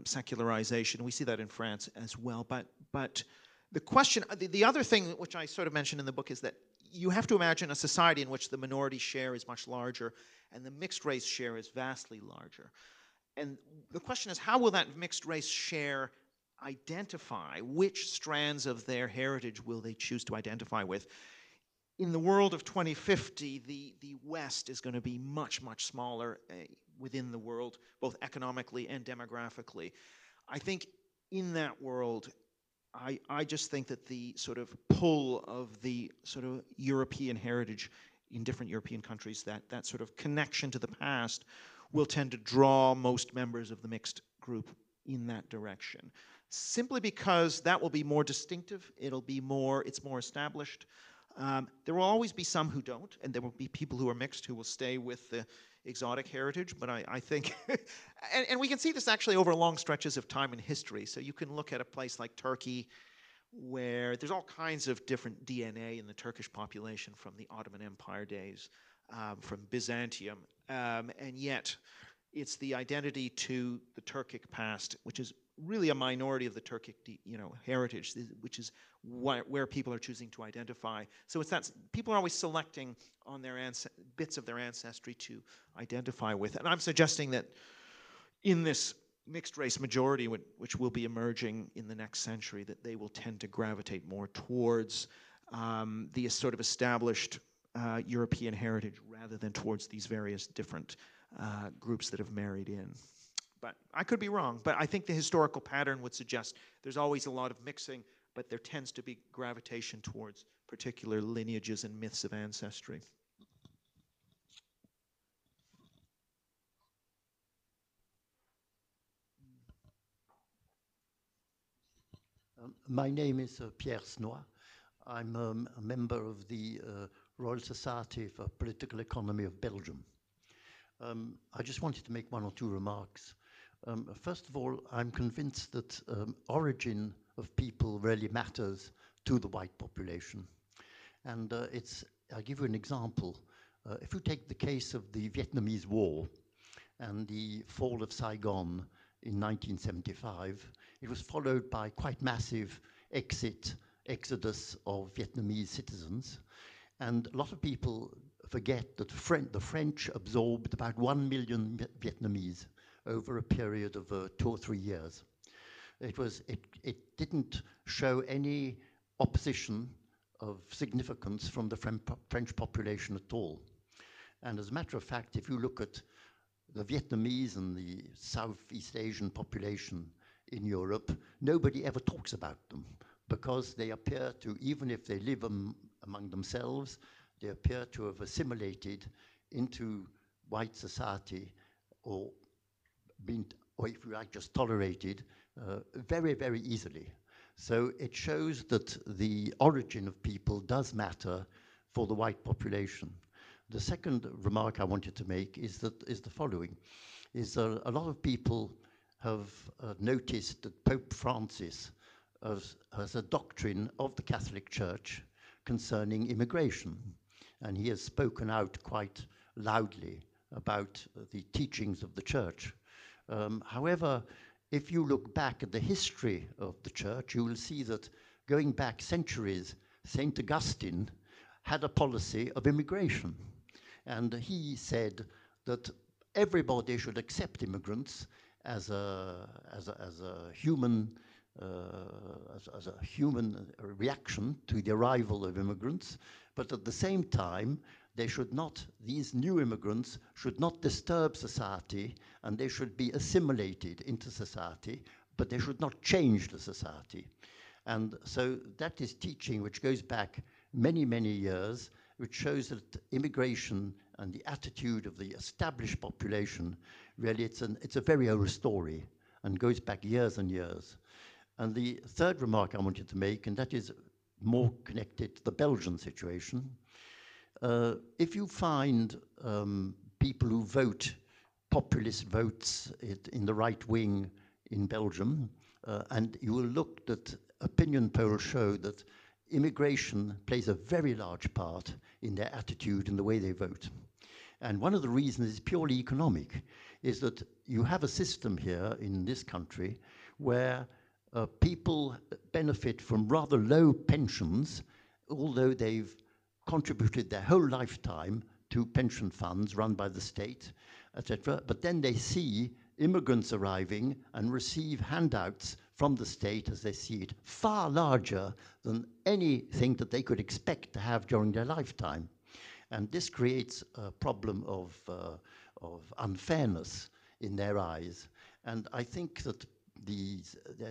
secularization. We see that in France as well. But the question, the other thing which I sort of mentioned in the book is that you have to imagine a society in which the minority share is much larger and the mixed race share is vastly larger. And the question is, how will that mixed race share identify? Which strands of their heritage will they choose to identify with? In the world of 2050, the West is going to be much, much smaller within the world, both economically and demographically. I think in that world, I just think that the sort of pull of the sort of European heritage in different European countries, that sort of connection to the past will tend to draw most members of the mixed group in that direction. Simply because that will be more distinctive, it's more established. There will always be some who don't, and there will be people who are mixed who will stay with the exotic heritage, but I think, and we can see this actually over long stretches of time in history. So you can look at a place like Turkey, where there's all kinds of different DNA in the Turkish population from the Ottoman Empire days, from Byzantium, and yet it's the identity to the Turkic past, which is really a minority of the Turkic, heritage, which is where people are choosing to identify. So it's that people are always selecting on their bits of their ancestry to identify with. And I'm suggesting that in this mixed race majority, which will be emerging in the next century, that they will tend to gravitate more towards the sort of established European heritage rather than towards these various different groups that have married in. But I could be wrong, but I think the historical pattern would suggest there's always a lot of mixing, but there tends to be gravitation towards particular lineages and myths of ancestry. My name is Pierre Snoy. I'm a member of the Royal Society for Political Economy of Belgium. I just wanted to make one or two remarks. First of all, I'm convinced that origin of people really matters to the white population. And I'll give you an example. If you take the case of the Vietnamese War and the fall of Saigon in 1975, it was followed by quite massive exodus of Vietnamese citizens. And a lot of people forget that the French absorbed about 1 million Vietnamese over a period of 2 or 3 years. It didn't show any opposition of significance from the French population at all. And as a matter of fact, if you look at the Vietnamese and the Southeast Asian population in Europe, nobody ever talks about them because they appear to, even if they live among themselves, they appear to have assimilated into white society or if you like, just tolerated very, very easily. So it shows that the origin of people does matter for the white population. The second remark I wanted to make is the following, is a lot of people have noticed that Pope Francis has a doctrine of the Catholic Church concerning immigration. And he has spoken out quite loudly about the teachings of the Church. However, if you look back at the history of the Church, you will see that going back centuries, St. Augustine had a policy of immigration. And he said that everybody should accept immigrants as a human reaction to the arrival of immigrants, but at the same time, these new immigrants should not disturb society, and they should be assimilated into society, but they should not change the society. And so that is teaching which goes back many, many years, which shows that immigration and the attitude of the established population, really it's a very old story and goes back years and years. And the third remark I wanted to make, and that is more connected to the Belgian situation, if you find people who vote populist votes in the right wing in Belgium, and you will look that opinion polls show that immigration plays a very large part in their attitude and the way they vote. And one of the reasons is purely economic, is that you have a system here in this country where people benefit from rather low pensions, although they've contributed their whole lifetime to pension funds run by the state, etc. But then they see immigrants arriving and receive handouts from the state, as they see it, far larger than anything that they could expect to have during their lifetime. And this creates a problem of unfairness in their eyes. And I think that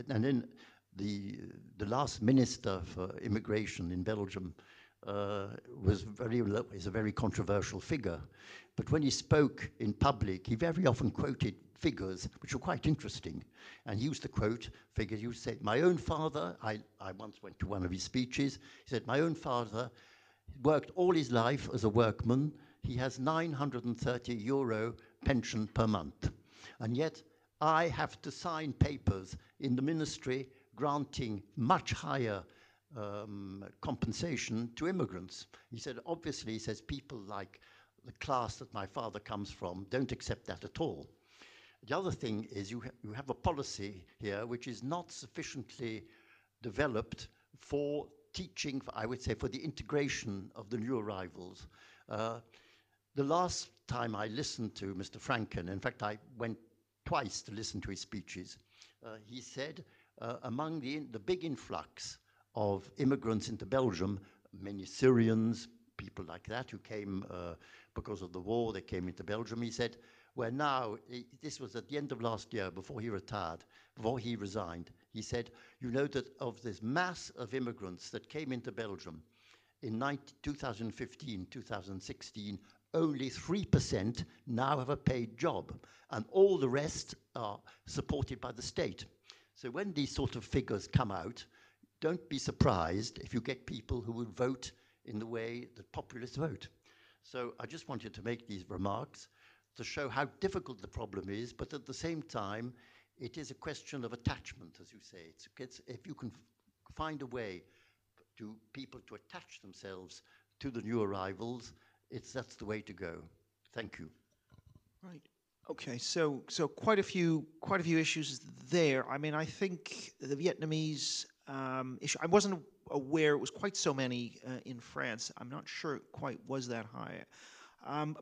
and then the last minister for immigration in Belgium is a very controversial figure. But when he spoke in public, he very often quoted figures which were quite interesting. And he used to quote figures. He would say, my own father, I once went to one of his speeches, he said, my own father worked all his life as a workman. He has €930 pension per month. And yet I have to sign papers in the ministry granting much higher compensation to immigrants. He said, obviously, he says, people like the class that my father comes from don't accept that at all. The other thing is you have a policy here which is not sufficiently developed for teaching, I would say, for the integration of the new arrivals. The last time I listened to Mr. Franken, in fact, I went twice to listen to his speeches, he said among the big influx of immigrants into Belgium, many Syrians, people like that who came because of the war, they came into Belgium. He said, we're now, this was at the end of last year before he retired, before he resigned, he said, you know that of this mass of immigrants that came into Belgium in 2015, 2016, only 3% now have a paid job, and all the rest are supported by the state. So when these sort of figures come out, don't be surprised if you get people who will vote in the way that populists vote. So I just wanted to make these remarks to show how difficult the problem is, but at the same time, it is a question of attachment, as you say. If you can find a way to people to attach themselves to the new arrivals, that's the way to go. Thank you. Right. Okay. So quite a few issues there. I mean, I think the Vietnamese issue. I wasn't aware it was quite so many in France. I'm not sure it quite was that high.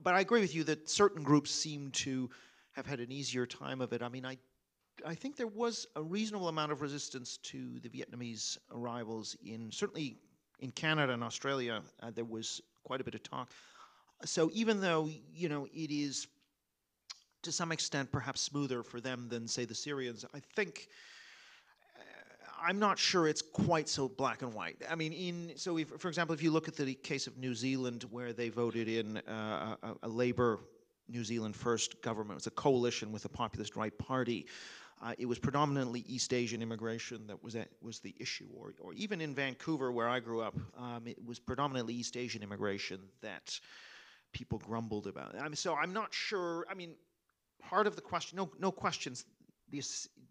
But I agree with you that certain groups seem to have had an easier time of it. I mean, I think there was a reasonable amount of resistance to the Vietnamese arrivals certainly in Canada and Australia. There was quite a bit of talk. So even though, you know, it is to some extent perhaps smoother for them than, say, the Syrians, I think I'm not sure it's quite so black and white. I mean, for example, if you look at the case of New Zealand, where they voted in a Labour New Zealand First government, it was a coalition with the Populist Right Party. It was predominantly East Asian immigration that was the issue, or even in Vancouver, where I grew up, it was predominantly East Asian immigration that people grumbled about. I mean, so I'm not sure. I mean, part of the question, no questions, the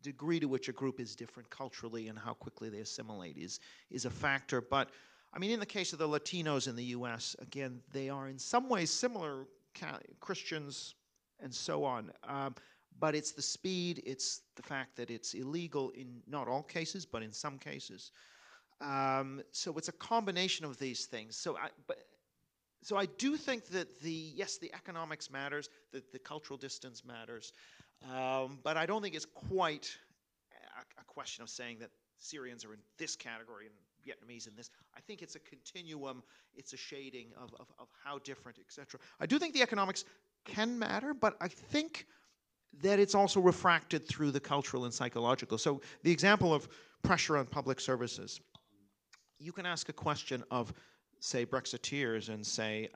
degree to which a group is different culturally and how quickly they assimilate is a factor. But I mean, in the case of the Latinos in the U.S., again, they are in some ways similar, Christians and so on. But it's the speed, it's the fact that it's illegal in not all cases, but in some cases. So it's a combination of these things. So, So I do think that yes, the economics matters, the cultural distance matters, but I don't think it's quite a question of saying that Syrians are in this category and Vietnamese in this. I think it's a continuum, it's a shading of how different, etc. I do think the economics can matter, but I think that it's also refracted through the cultural and psychological. So the example of pressure on public services, you can ask a question of, say, Brexiteers and say,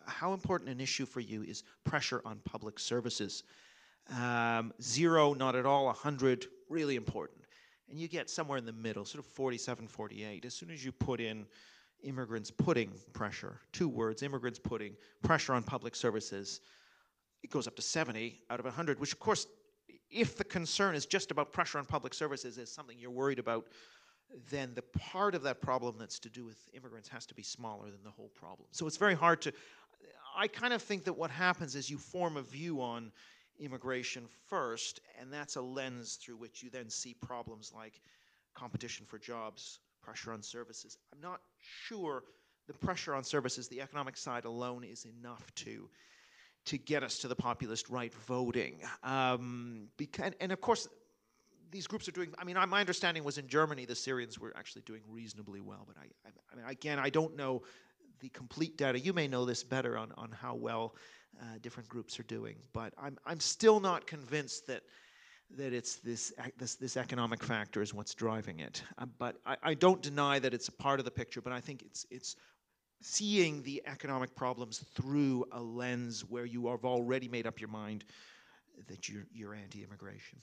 how important an issue for you is pressure on public services? 0, not at all. 100, really important. And you get somewhere in the middle, sort of 47, 48. As soon as you put in immigrants putting pressure, 2 words, immigrants putting pressure on public services, it goes up to 70 out of 100, which of course, if the concern is just about pressure on public services is something you're worried about, then the part of that problem that's to do with immigrants has to be smaller than the whole problem. So it's very hard to, I kind of think that what happens is you form a view on immigration first, and that's a lens through which you then see problems like competition for jobs, pressure on services. I'm not sure the pressure on services, the economic side alone, is enough to get us to the populist right voting. And of course, these groups are doing, I mean, my understanding was in Germany, the Syrians were actually doing reasonably well, but I mean, again, I don't know the complete data. You may know this better on how well different groups are doing, but I'm still not convinced that it's this economic factor is what's driving it. But I don't deny that it's a part of the picture, but I think it's seeing the economic problems through a lens where you have already made up your mind that you're anti-immigration.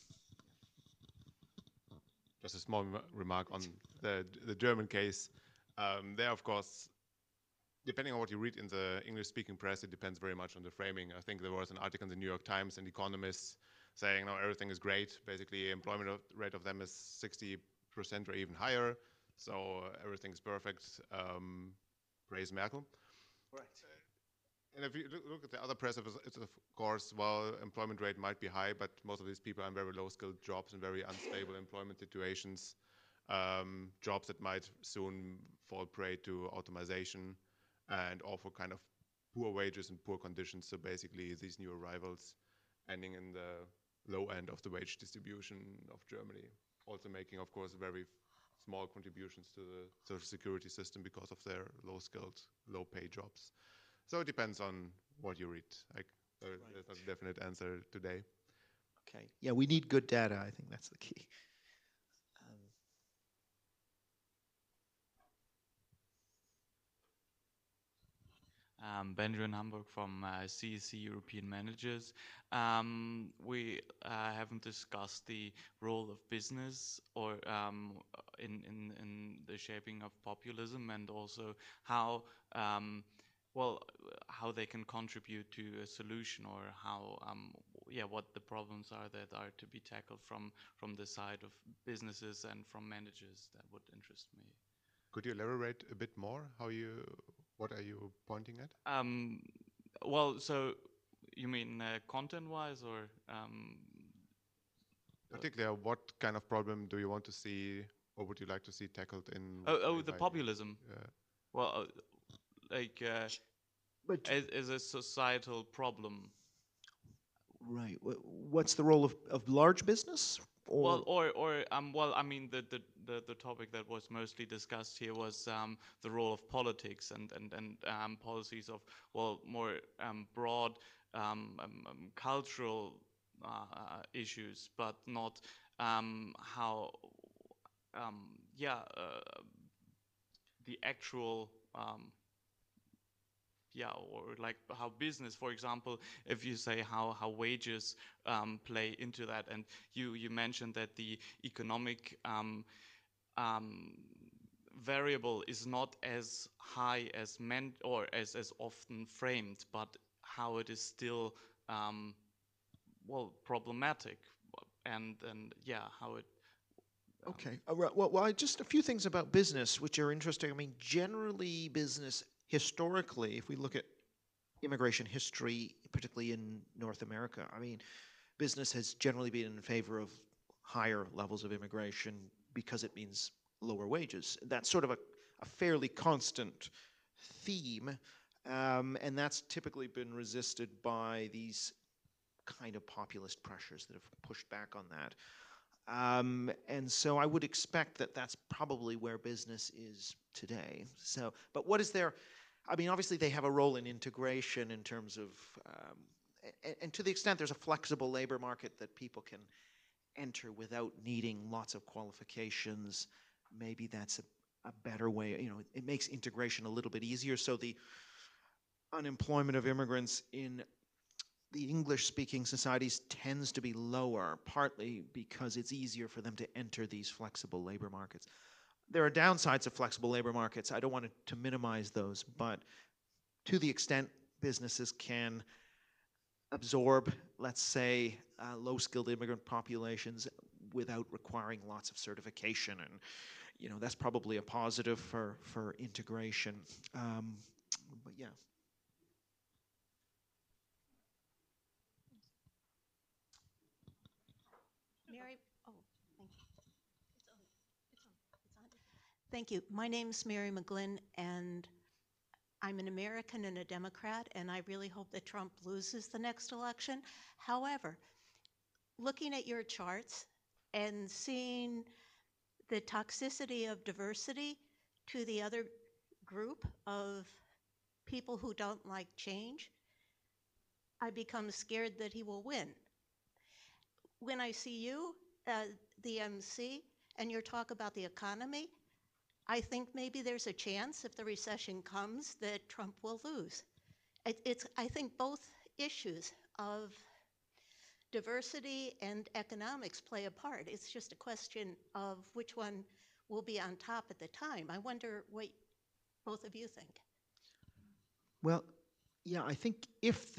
Just a small remark on the German case. There, of course, depending on what you read in the English-speaking press, it depends very much on the framing. I think there was an article in the New York Times and Economist saying, no, everything is great. Basically, employment rate of them is 60% or even higher. So everything's perfect. Praise Merkel. Right. And if you look at the other press, it's of course, well, employment rate might be high, but most of these people are in very low-skilled jobs and very unstable employment situations, jobs that might soon fall prey to automation and offer kind of poor wages and poor conditions. So basically, these new arrivals ending in the low end of the wage distribution of Germany, also making, of course, very small contributions to the social security system because of their low-skilled, low-pay jobs. So it depends on what you read. There's not a definite answer today. Okay. Yeah, we need good data. I think that's the key. Benjamin Hamburg from CEC European Managers. We haven't discussed the role of business or in the shaping of populism, and also how how they can contribute to a solution, or how what the problems are that are to be tackled from the side of businesses and from managers. That would interest me. Could you elaborate a bit more? What are you pointing at? Well, so you mean content-wise, or? Particularly, what kind of problem do you want to see, or would you like to see tackled in? The populism. Yeah. Well, like as a societal problem. Right. What's the role of large business? Well, well, I mean, the topic that was mostly discussed here was the role of politics and policies of, well, more broad cultural issues, but not how the actual or like how business, for example, if you say how wages play into that, and you mentioned that the economic variable is not as high as meant or as often framed, but how it is still problematic, and how it. Okay. Well, just a few things about business which are interesting. I mean, generally, business historically, if we look at immigration history, particularly in North America, I mean, business has generally been in favor of higher levels of immigration because it means lower wages. That's sort of a fairly constant theme. And that's typically been resisted by these kind of populist pressures that have pushed back on that. And so I would expect that that's probably where business is today. So, but what is their, I mean, obviously they have a role in integration in terms of, and to the extent there's a flexible labor market that people can enter without needing lots of qualifications, maybe that's a better way, you know, it makes integration a little bit easier. So the unemployment of immigrants in the English-speaking societies tends to be lower, partly because it's easier for them to enter these flexible labor markets. There are downsides of flexible labor markets. I don't want to minimize those, but to the extent businesses can absorb, let's say, low-skilled immigrant populations without requiring lots of certification, and you know that's probably a positive for integration. But yeah. Mary, oh, thank you. It's on. It's on. Thank you. My name's Mary McGlynn, and I'm an American and a Democrat, and I really hope that Trump loses the next election. However, looking at your charts and seeing the toxicity of diversity to the other group of people who don't like change, I become scared that he will win. When I see you, the MC, and your talk about the economy, I think maybe there's a chance if the recession comes that Trump will lose. I think both issues of diversity and economics play a part. It's just a question of which one will be on top at the time. I wonder what both of you think. Well, yeah, I think if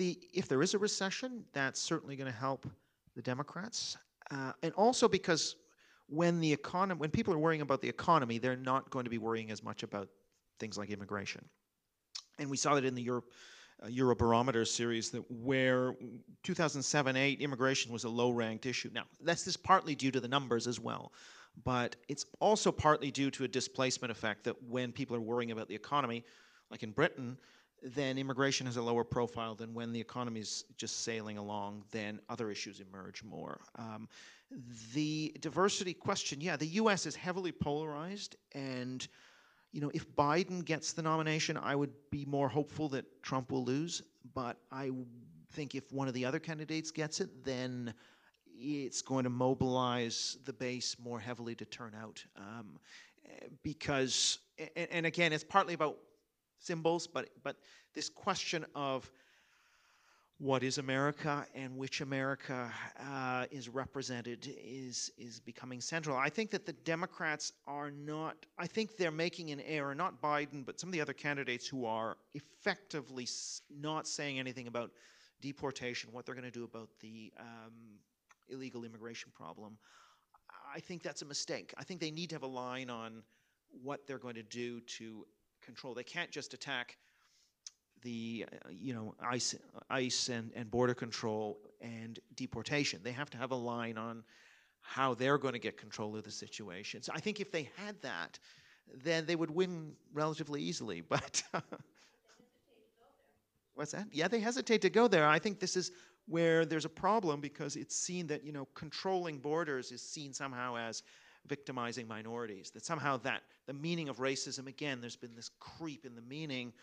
there is a recession, that's certainly going to help the Democrats, and also because when people are worrying about the economy, they're not going to be worrying as much about things like immigration. And we saw that in the Eurobarometer series, that where 2007-8 immigration was a low-ranked issue. Now, this is partly due to the numbers as well, but it's also partly due to a displacement effect that when people are worrying about the economy, like in Britain, then immigration has a lower profile than when the economy is just sailing along, then other issues emerge more. The diversity question, yeah, the US is heavily polarized, and you know, if Biden gets the nomination, I would be more hopeful that Trump will lose, but I think if one of the other candidates gets it, then it's going to mobilize the base more heavily to turn out. Because, and again, it's partly about symbols, but this question of what is America and which America is represented is becoming central. I think that the Democrats are not, I think they're making an error, not Biden, but some of the other candidates who are effectively not saying anything about deportation, what they're going to do about the illegal immigration problem. I think that's a mistake. I think they need to have a line on what they're going to do to control. They can't just attack the ICE and border control and deportation. They have to have a line on how they're going to get control of the situation. So I think if they had that, then they would win relatively easily. But what's that? Yeah, they hesitate to go there. I think this is where there's a problem because it's seen that controlling borders is seen somehow as victimizing minorities. That somehow the meaning of racism, again, there's been this creep in the meaning.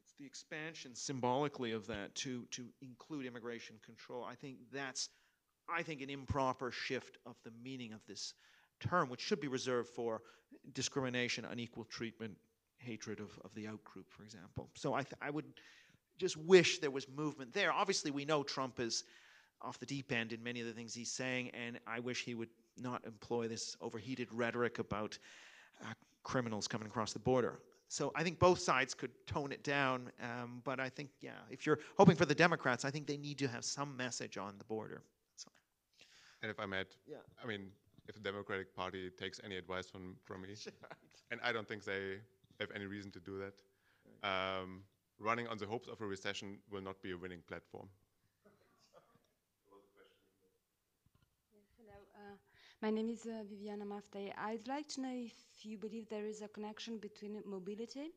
It's the expansion symbolically of that to include immigration control. I think that's an improper shift of the meaning of this term, which should be reserved for discrimination, unequal treatment, hatred of the out-group, for example. So I would just wish there was movement there. Obviously, we know Trump is off the deep end in many of the things he's saying, and I wish he would not employ this overheated rhetoric about criminals coming across the border. So I think both sides could tone it down, but I think, yeah, if you're hoping for the Democrats, I think they need to have some message on the border. So. And if I might, yeah. I mean, if the Democratic Party takes any advice from me, Sure. and I don't think they have any reason to do that, running on the hopes of a recession will not be a winning platform. Hello, my name is Viviana Maftay. I'd like to know if you believe there is a connection between mobility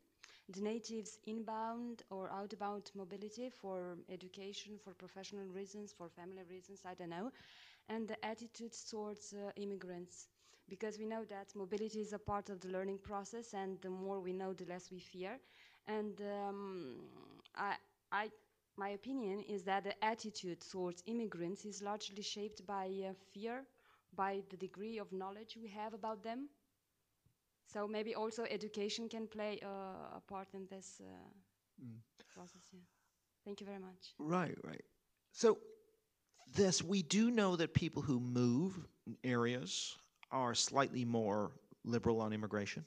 the natives' inbound or outbound mobility for education, for professional reasons, for family reasons, I don't know, and the attitudes towards immigrants. Because we know that mobility is a part of the learning process, and the more we know, the less we fear. And my opinion is that the attitude towards immigrants is largely shaped by fear, by the degree of knowledge we have about them. So maybe also education can play a part in this process. Yeah. Thank you very much. Right, right. So we do know that people who move areas are slightly more liberal on immigration.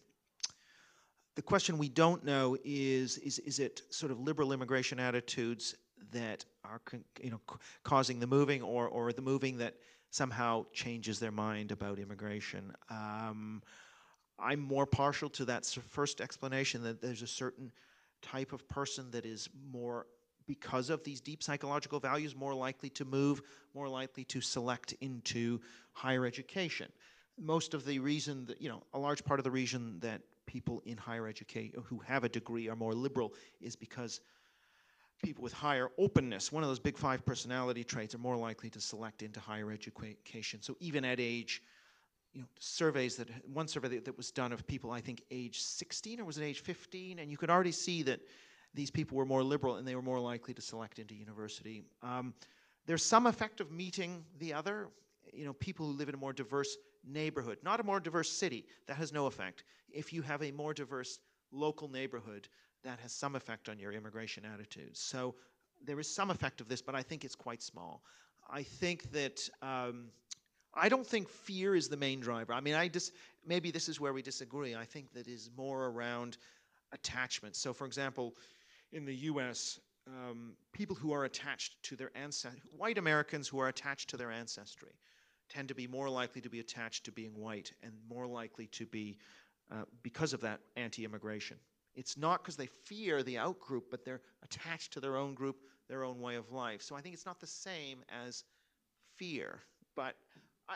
The question we don't know is it sort of liberal immigration attitudes that are causing the moving, or the moving that somehow changes their mind about immigration? I'm more partial to that first explanation, that there's a certain type of person that is more, because of these deep psychological values, more likely to move, more likely to select into higher education. Most of the reason that, a large part of the reason that people in higher education who have a degree are more liberal is because people with higher openness, one of those big 5 personality traits, are more likely to select into higher education. So even at age, surveys one survey that was done of people, I think age 16, or was it age 15, and you could already see that these people were more liberal and they were more likely to select into university. There's some effect of meeting the other, people who live in a more diverse neighborhood, not a more diverse city. That has no effect. If you have a more diverse local neighborhood, that has some effect on your immigration attitudes. So there is some effect of this, but I think it's quite small. I think that I don't think fear is the main driver. I mean, maybe this is where we disagree. I think that is more around attachment. So, for example, in the U.S., people who are attached to their ancestry, white Americans who are attached to their ancestry, tend to be more likely to be attached to being white, and more likely to be, because of that, anti-immigration. It's not because they fear the out-group, but they're attached to their own group, their own way of life. So I think it's not the same as fear. But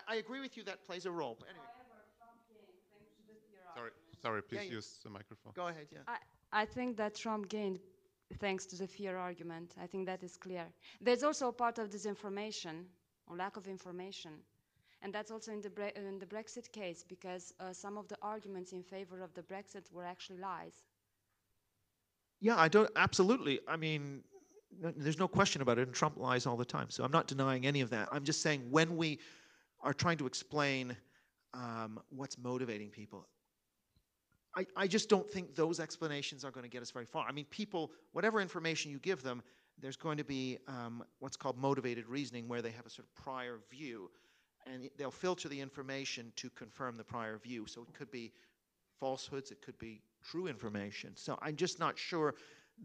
I agree with you, that plays a role. But anyway. However, Trump gained thanks to the fear argument. Sorry, please use the microphone. Go ahead, yeah. I think that Trump gained thanks to the fear argument. I think that is clear. There's also a part of disinformation, or lack of information. And that's also in the Brexit case, because some of the arguments in favor of the Brexit were actually lies. Yeah, absolutely. I mean, there's no question about it, and Trump lies all the time. So I'm not denying any of that. I'm just saying, when we are trying to explain what's motivating people, I just don't think those explanations are going to get us very far. I mean, people, whatever information you give them, there's going to be what's called motivated reasoning, where they have a sort of prior view, and they'll filter the information to confirm the prior view. So it could be falsehoods, it could be true information. So I'm just not sure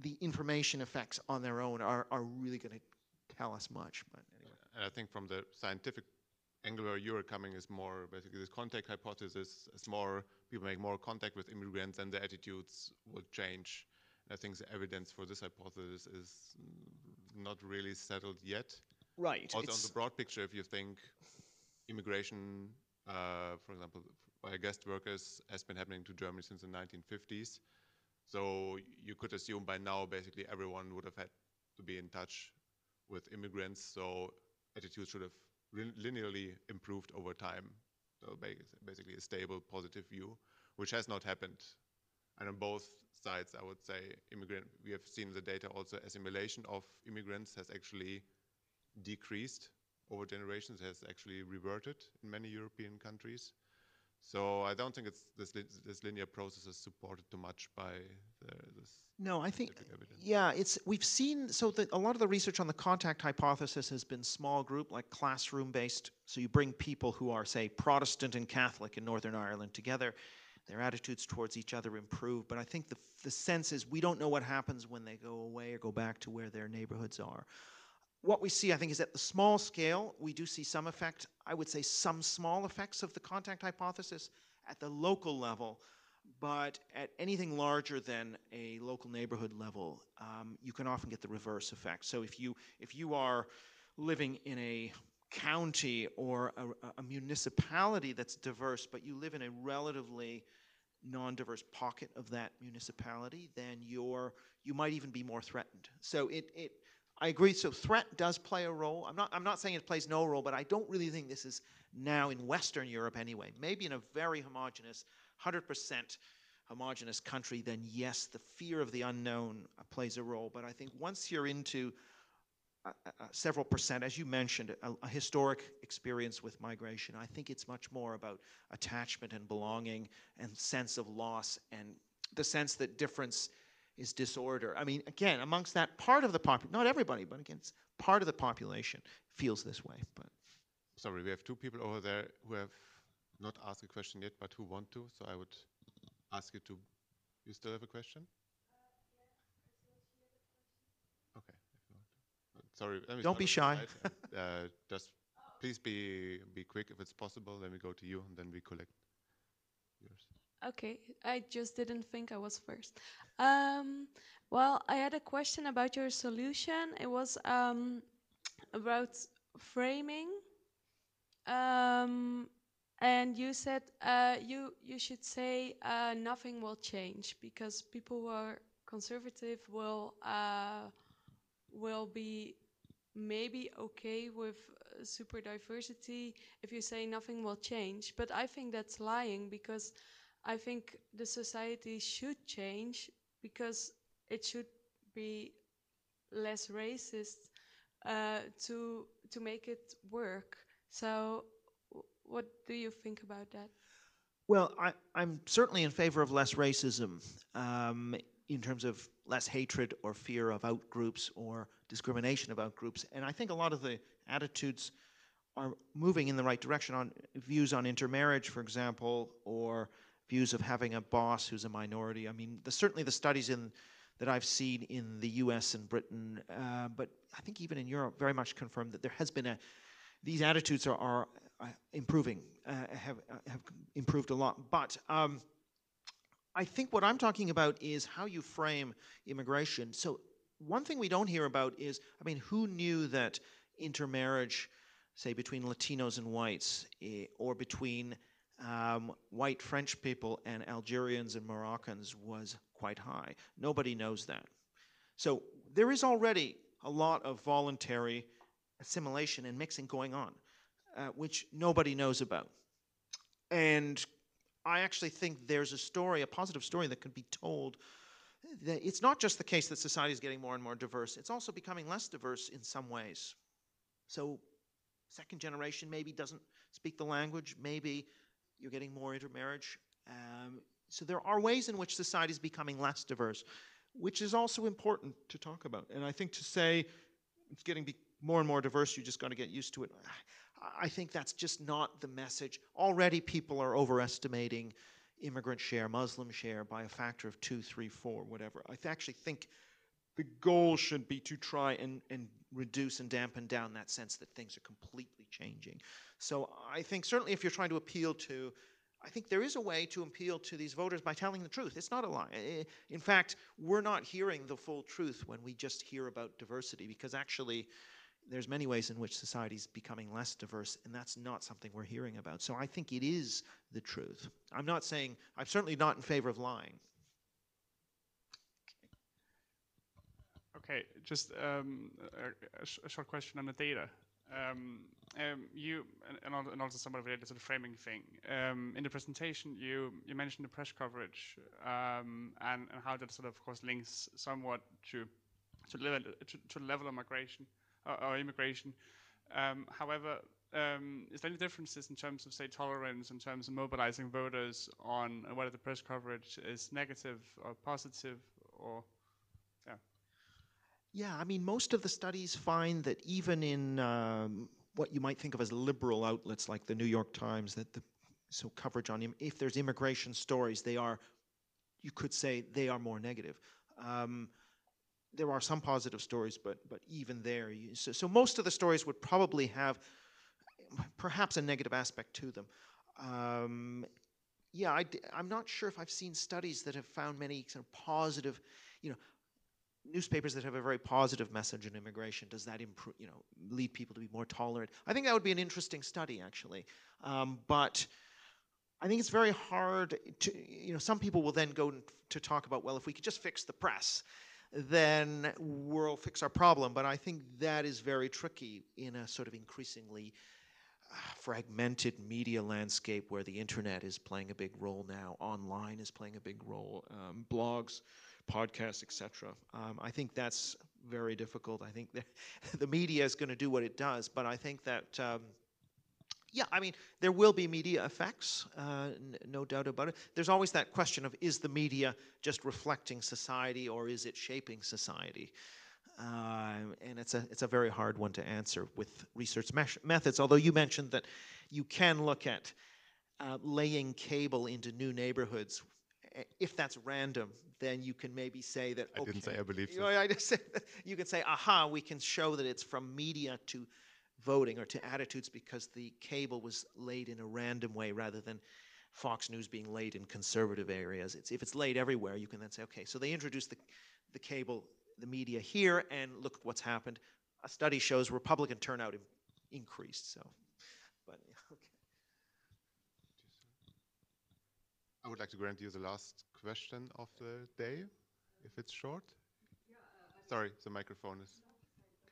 the information effects on their own are really going to tell us much. But anyway. And I think from the scientific angle where you're coming is more basically this contact hypothesis, is more people make more contact with immigrants and their attitudes will change. And I think the evidence for this hypothesis is not really settled yet. Right. Also on the broad picture, if you think immigration, for example, by guest workers has been happening to Germany since the 1950s. So you could assume by now basically everyone would have had to be in touch with immigrants. So attitudes should have linearly improved over time. So basically a stable, positive view, which has not happened. And on both sides, I would say we have seen the data also, assimilation of immigrants has actually decreased over generations, has actually reverted in many European countries. So I don't think it's this linear process is supported too much by this. No, I think, evidence. yeah, we've seen, so a lot of the research on the contact hypothesis has been small group, like classroom-based. So you bring people who are, say, Protestant and Catholic in Northern Ireland together, their attitudes towards each other improve. But I think the sense is we don't know what happens when they go away or go back to where their neighborhoods are. What we see, I think, is at the small scale, we do see some effect. I would say some small effects of the contact hypothesis at the local level, but at anything larger than a local neighborhood level, you can often get the reverse effect. So if you are living in a county or a municipality that's diverse, but you live in a relatively non-diverse pocket of that municipality, then you might even be more threatened. So I agree. So threat does play a role. I'm not saying it plays no role, but I don't really think this is now in Western Europe anyway. Maybe in a very homogenous, 100% homogenous country, then yes, the fear of the unknown plays a role. But I think once you're into several percent, as you mentioned, a historic experience with migration, I think it's much more about attachment and belonging and sense of loss and the sense that difference is disorder. I mean, again, amongst that part of the population, not everybody, but again, it's part of the population feels this way. But sorry, we have two people over there who have not asked a question yet, but who want to. So I would ask you to. You still have a question? Okay. Sorry, let me don't be start shy. with the slide. Just please be quick if it's possible. Then we go to you, and then we collect yours. Okay, I just didn't think I was first. Well, I had a question about your solution. It was about framing, and you said you should say nothing will change because people who are conservative will be maybe okay with super diversity if you say nothing will change. But I think that's lying because I think the society should change because it should be less racist to make it work. So, what do you think about that? Well, I'm certainly in favor of less racism in terms of less hatred or fear of outgroups or discrimination of outgroups. And I think a lot of the attitudes are moving in the right direction on views on intermarriage, for example, or views of having a boss who's a minority. I mean, certainly the studies that I've seen in the US and Britain, but I think even in Europe, very much confirm that there has been these attitudes are improving, have improved a lot. But I think what I'm talking about is how you frame immigration. So one thing we don't hear about is, I mean, who knew that intermarriage, say, between Latinos and whites, or between white French people and Algerians and Moroccans was quite high? Nobody knows that. So there is already a lot of voluntary assimilation and mixing going on, which nobody knows about. And I actually think there's a story, a positive story that could be told. That it's not just the case that society is getting more and more diverse, it's also becoming less diverse in some ways. So second generation maybe doesn't speak the language, maybe you're getting more intermarriage. So there are ways in which society is becoming less diverse, which is also important to talk about. And I think to say it's getting more and more diverse, you just got to get used to it, I think that's just not the message. Already people are overestimating immigrant share, Muslim share by a factor of 2, 3, 4, whatever. I actually think the goal should be to try and reduce and dampen down that sense that things are completely changing. So I think certainly if you're trying to appeal to, I think there is a way to appeal to these voters by telling the truth. It's not a lie. In fact, we're not hearing the full truth when we just hear about diversity, because actually there's many ways in which society is becoming less diverse, and that's not something we're hearing about. So I think it is the truth. I'm certainly not in favor of lying. Okay, just a short question on the data. You and also somewhat related to the framing thing. In the presentation, you mentioned the press coverage and how that sort of course links somewhat to the level of migration or immigration. However, is there any differences in terms of, say, tolerance, in terms of mobilizing voters on whether the press coverage is negative or positive, or yeah? Yeah, I mean, most of the studies find that even in what you might think of as liberal outlets like the New York Times, so coverage on if there's immigration stories, you could say they are more negative. There are some positive stories, but even there, so most of the stories would probably have perhaps a negative aspect to them. Yeah, I'm not sure if I've seen studies that have found many sort of positive, newspapers that have a very positive message on immigration. Does that improve, lead people to be more tolerant? I think that would be an interesting study, actually. But I think it's very hard to, some people will then go to talk about, well, if we could just fix the press, then we'll fix our problem. But I think that is very tricky in a sort of increasingly fragmented media landscape where the internet is playing a big role now, online is playing a big role, blogs, podcasts, etc. I think that's very difficult. I think that the media is going to do what it does, but I think that yeah, I mean, there will be media effects, no doubt about it. There's always that question of, is the media just reflecting society or is it shaping society? And it's a very hard one to answer with research methods, although you mentioned that you can look at laying cable into new neighborhoods. If that's random, then you can maybe say that, I didn't say I believe so. I just said that you can say, aha, we can show that it's from media to voting or to attitudes because the cable was laid in a random way rather than Fox News being laid in conservative areas. If it's laid everywhere, you can then say, okay, so they introduced the cable, the media here, and look at what's happened. A study shows Republican turnout increased. So, but yeah, okay. I would like to grant you the last question of the day, if it's short. Sorry, the microphone is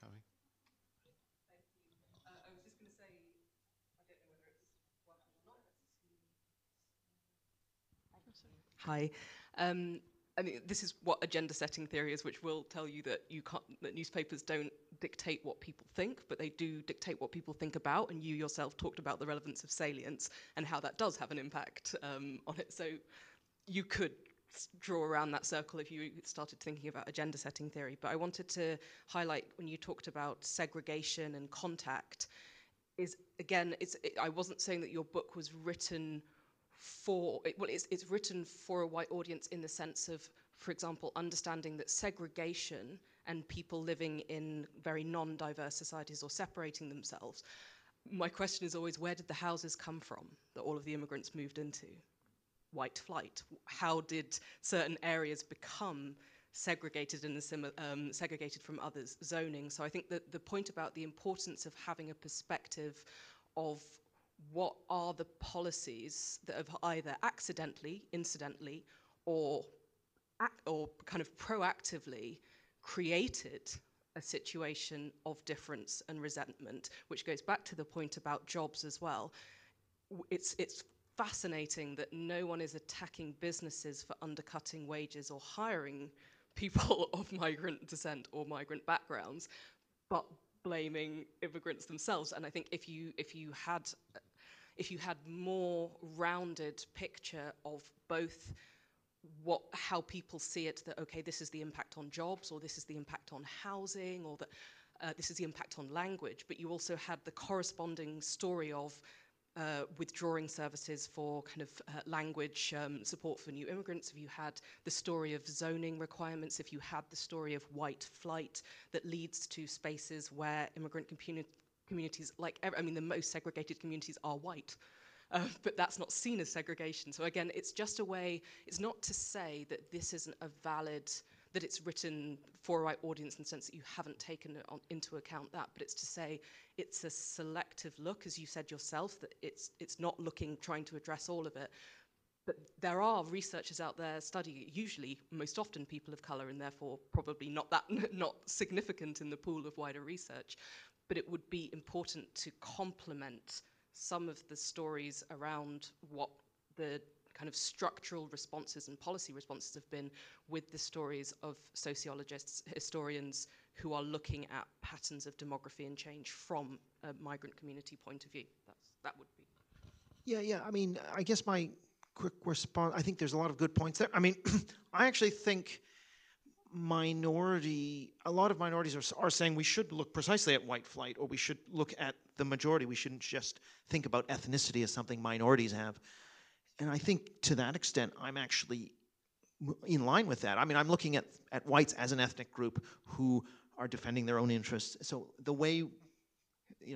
coming. I was just going to say, I don't know whether it's working or not. Hi. I mean, this is what agenda setting theory is, which will tell you that that newspapers don't dictate what people think, but they do dictate what people think about. And you yourself talked about the relevance of salience and how that does have an impact on it. So you could draw around that circle if you started thinking about agenda setting theory. But I wanted to highlight when you talked about segregation and contact is, again, I wasn't saying that your book was written it's written for a white audience in the sense of, for example, understanding that segregation and people living in very non-diverse societies or separating themselves. My question is always, where did the houses come from that all of the immigrants moved into? White flight. How did certain areas become segregated and segregated from others? Zoning. So I think that the point about the importance of having a perspective of what are the policies that have either accidentally, incidentally, or kind of proactively created a situation of difference and resentment, which goes back to the point about jobs as well. It's fascinating that no one is attacking businesses for undercutting wages or hiring people of migrant descent or migrant backgrounds, but blaming immigrants themselves. And I think if you had more rounded picture of both how people see it, that okay, this is the impact on jobs, or this is the impact on housing, or that this is the impact on language, but you also had the corresponding story of withdrawing services for kind of language support for new immigrants, if you had the story of zoning requirements, if you had the story of white flight that leads to spaces where immigrant communities, I mean, the most segregated communities are white. But that's not seen as segregation. So again, it's just a way, it's not to say that this isn't a valid, that it's written for a white audience in the sense that you haven't taken into account that, but it's to say it's a selective look, as you said yourself, that it's not trying to address all of it. But there are researchers out there studying, usually, most often people of color, and therefore probably not significant in the pool of wider research. But it would be important to complement some of the stories around what the kind of structural responses and policy responses have been with the stories of sociologists, historians who are looking at patterns of demography and change from a migrant community point of view. That would be. Yeah. I mean, I guess my quick response, I think there's a lot of good points there. I mean, I actually think a lot of minorities are saying we should look precisely at white flight, or we should look at the majority. We shouldn't just think about ethnicity as something minorities have. And I think to that extent, I'm actually in line with that. I mean, I'm looking at whites as an ethnic group who are defending their own interests. So the way,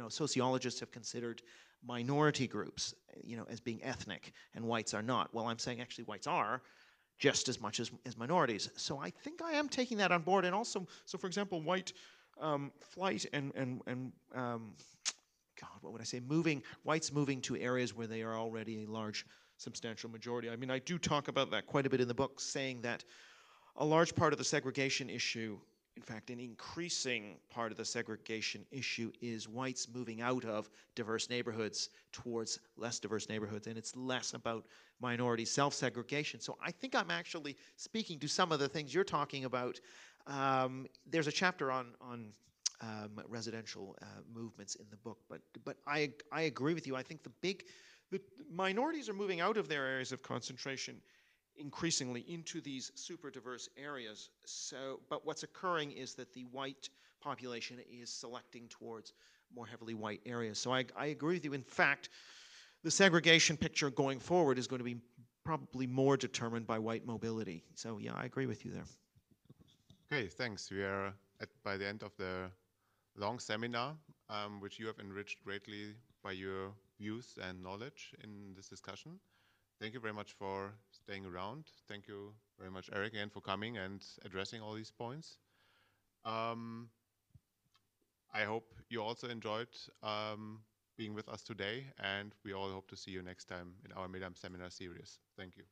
sociologists have considered minority groups, as being ethnic, and whites are not. Well, I'm saying actually whites are just as much as minorities. So I think I am taking that on board. And also, so for example, white flight and God, what would I say? Whites moving to areas where they are already a large substantial majority. I mean, I do talk about that quite a bit in the book, saying that a large part of the segregation issue, in fact, an increasing part of the segregation issue, is whites moving out of diverse neighborhoods towards less diverse neighborhoods, and it's less about minority self-segregation. So I think I'm actually speaking to some of the things you're talking about. There's a chapter on residential movements in the book, but I agree with you. I think the minorities are moving out of their areas of concentration increasingly into these super diverse areas. So, but what's occurring is that the white population is selecting towards more heavily white areas. So I agree with you. In fact, the segregation picture going forward is going to be probably more determined by white mobility. So yeah, I agree with you there. Okay, thanks. We are by the end of the long seminar, which you have enriched greatly by your views and knowledge in this discussion. Thank you very much for staying around. Thank you very much, Eric, again, for coming and addressing all these points. I hope you also enjoyed being with us today, and we all hope to see you next time in our Midterm Seminar series. Thank you.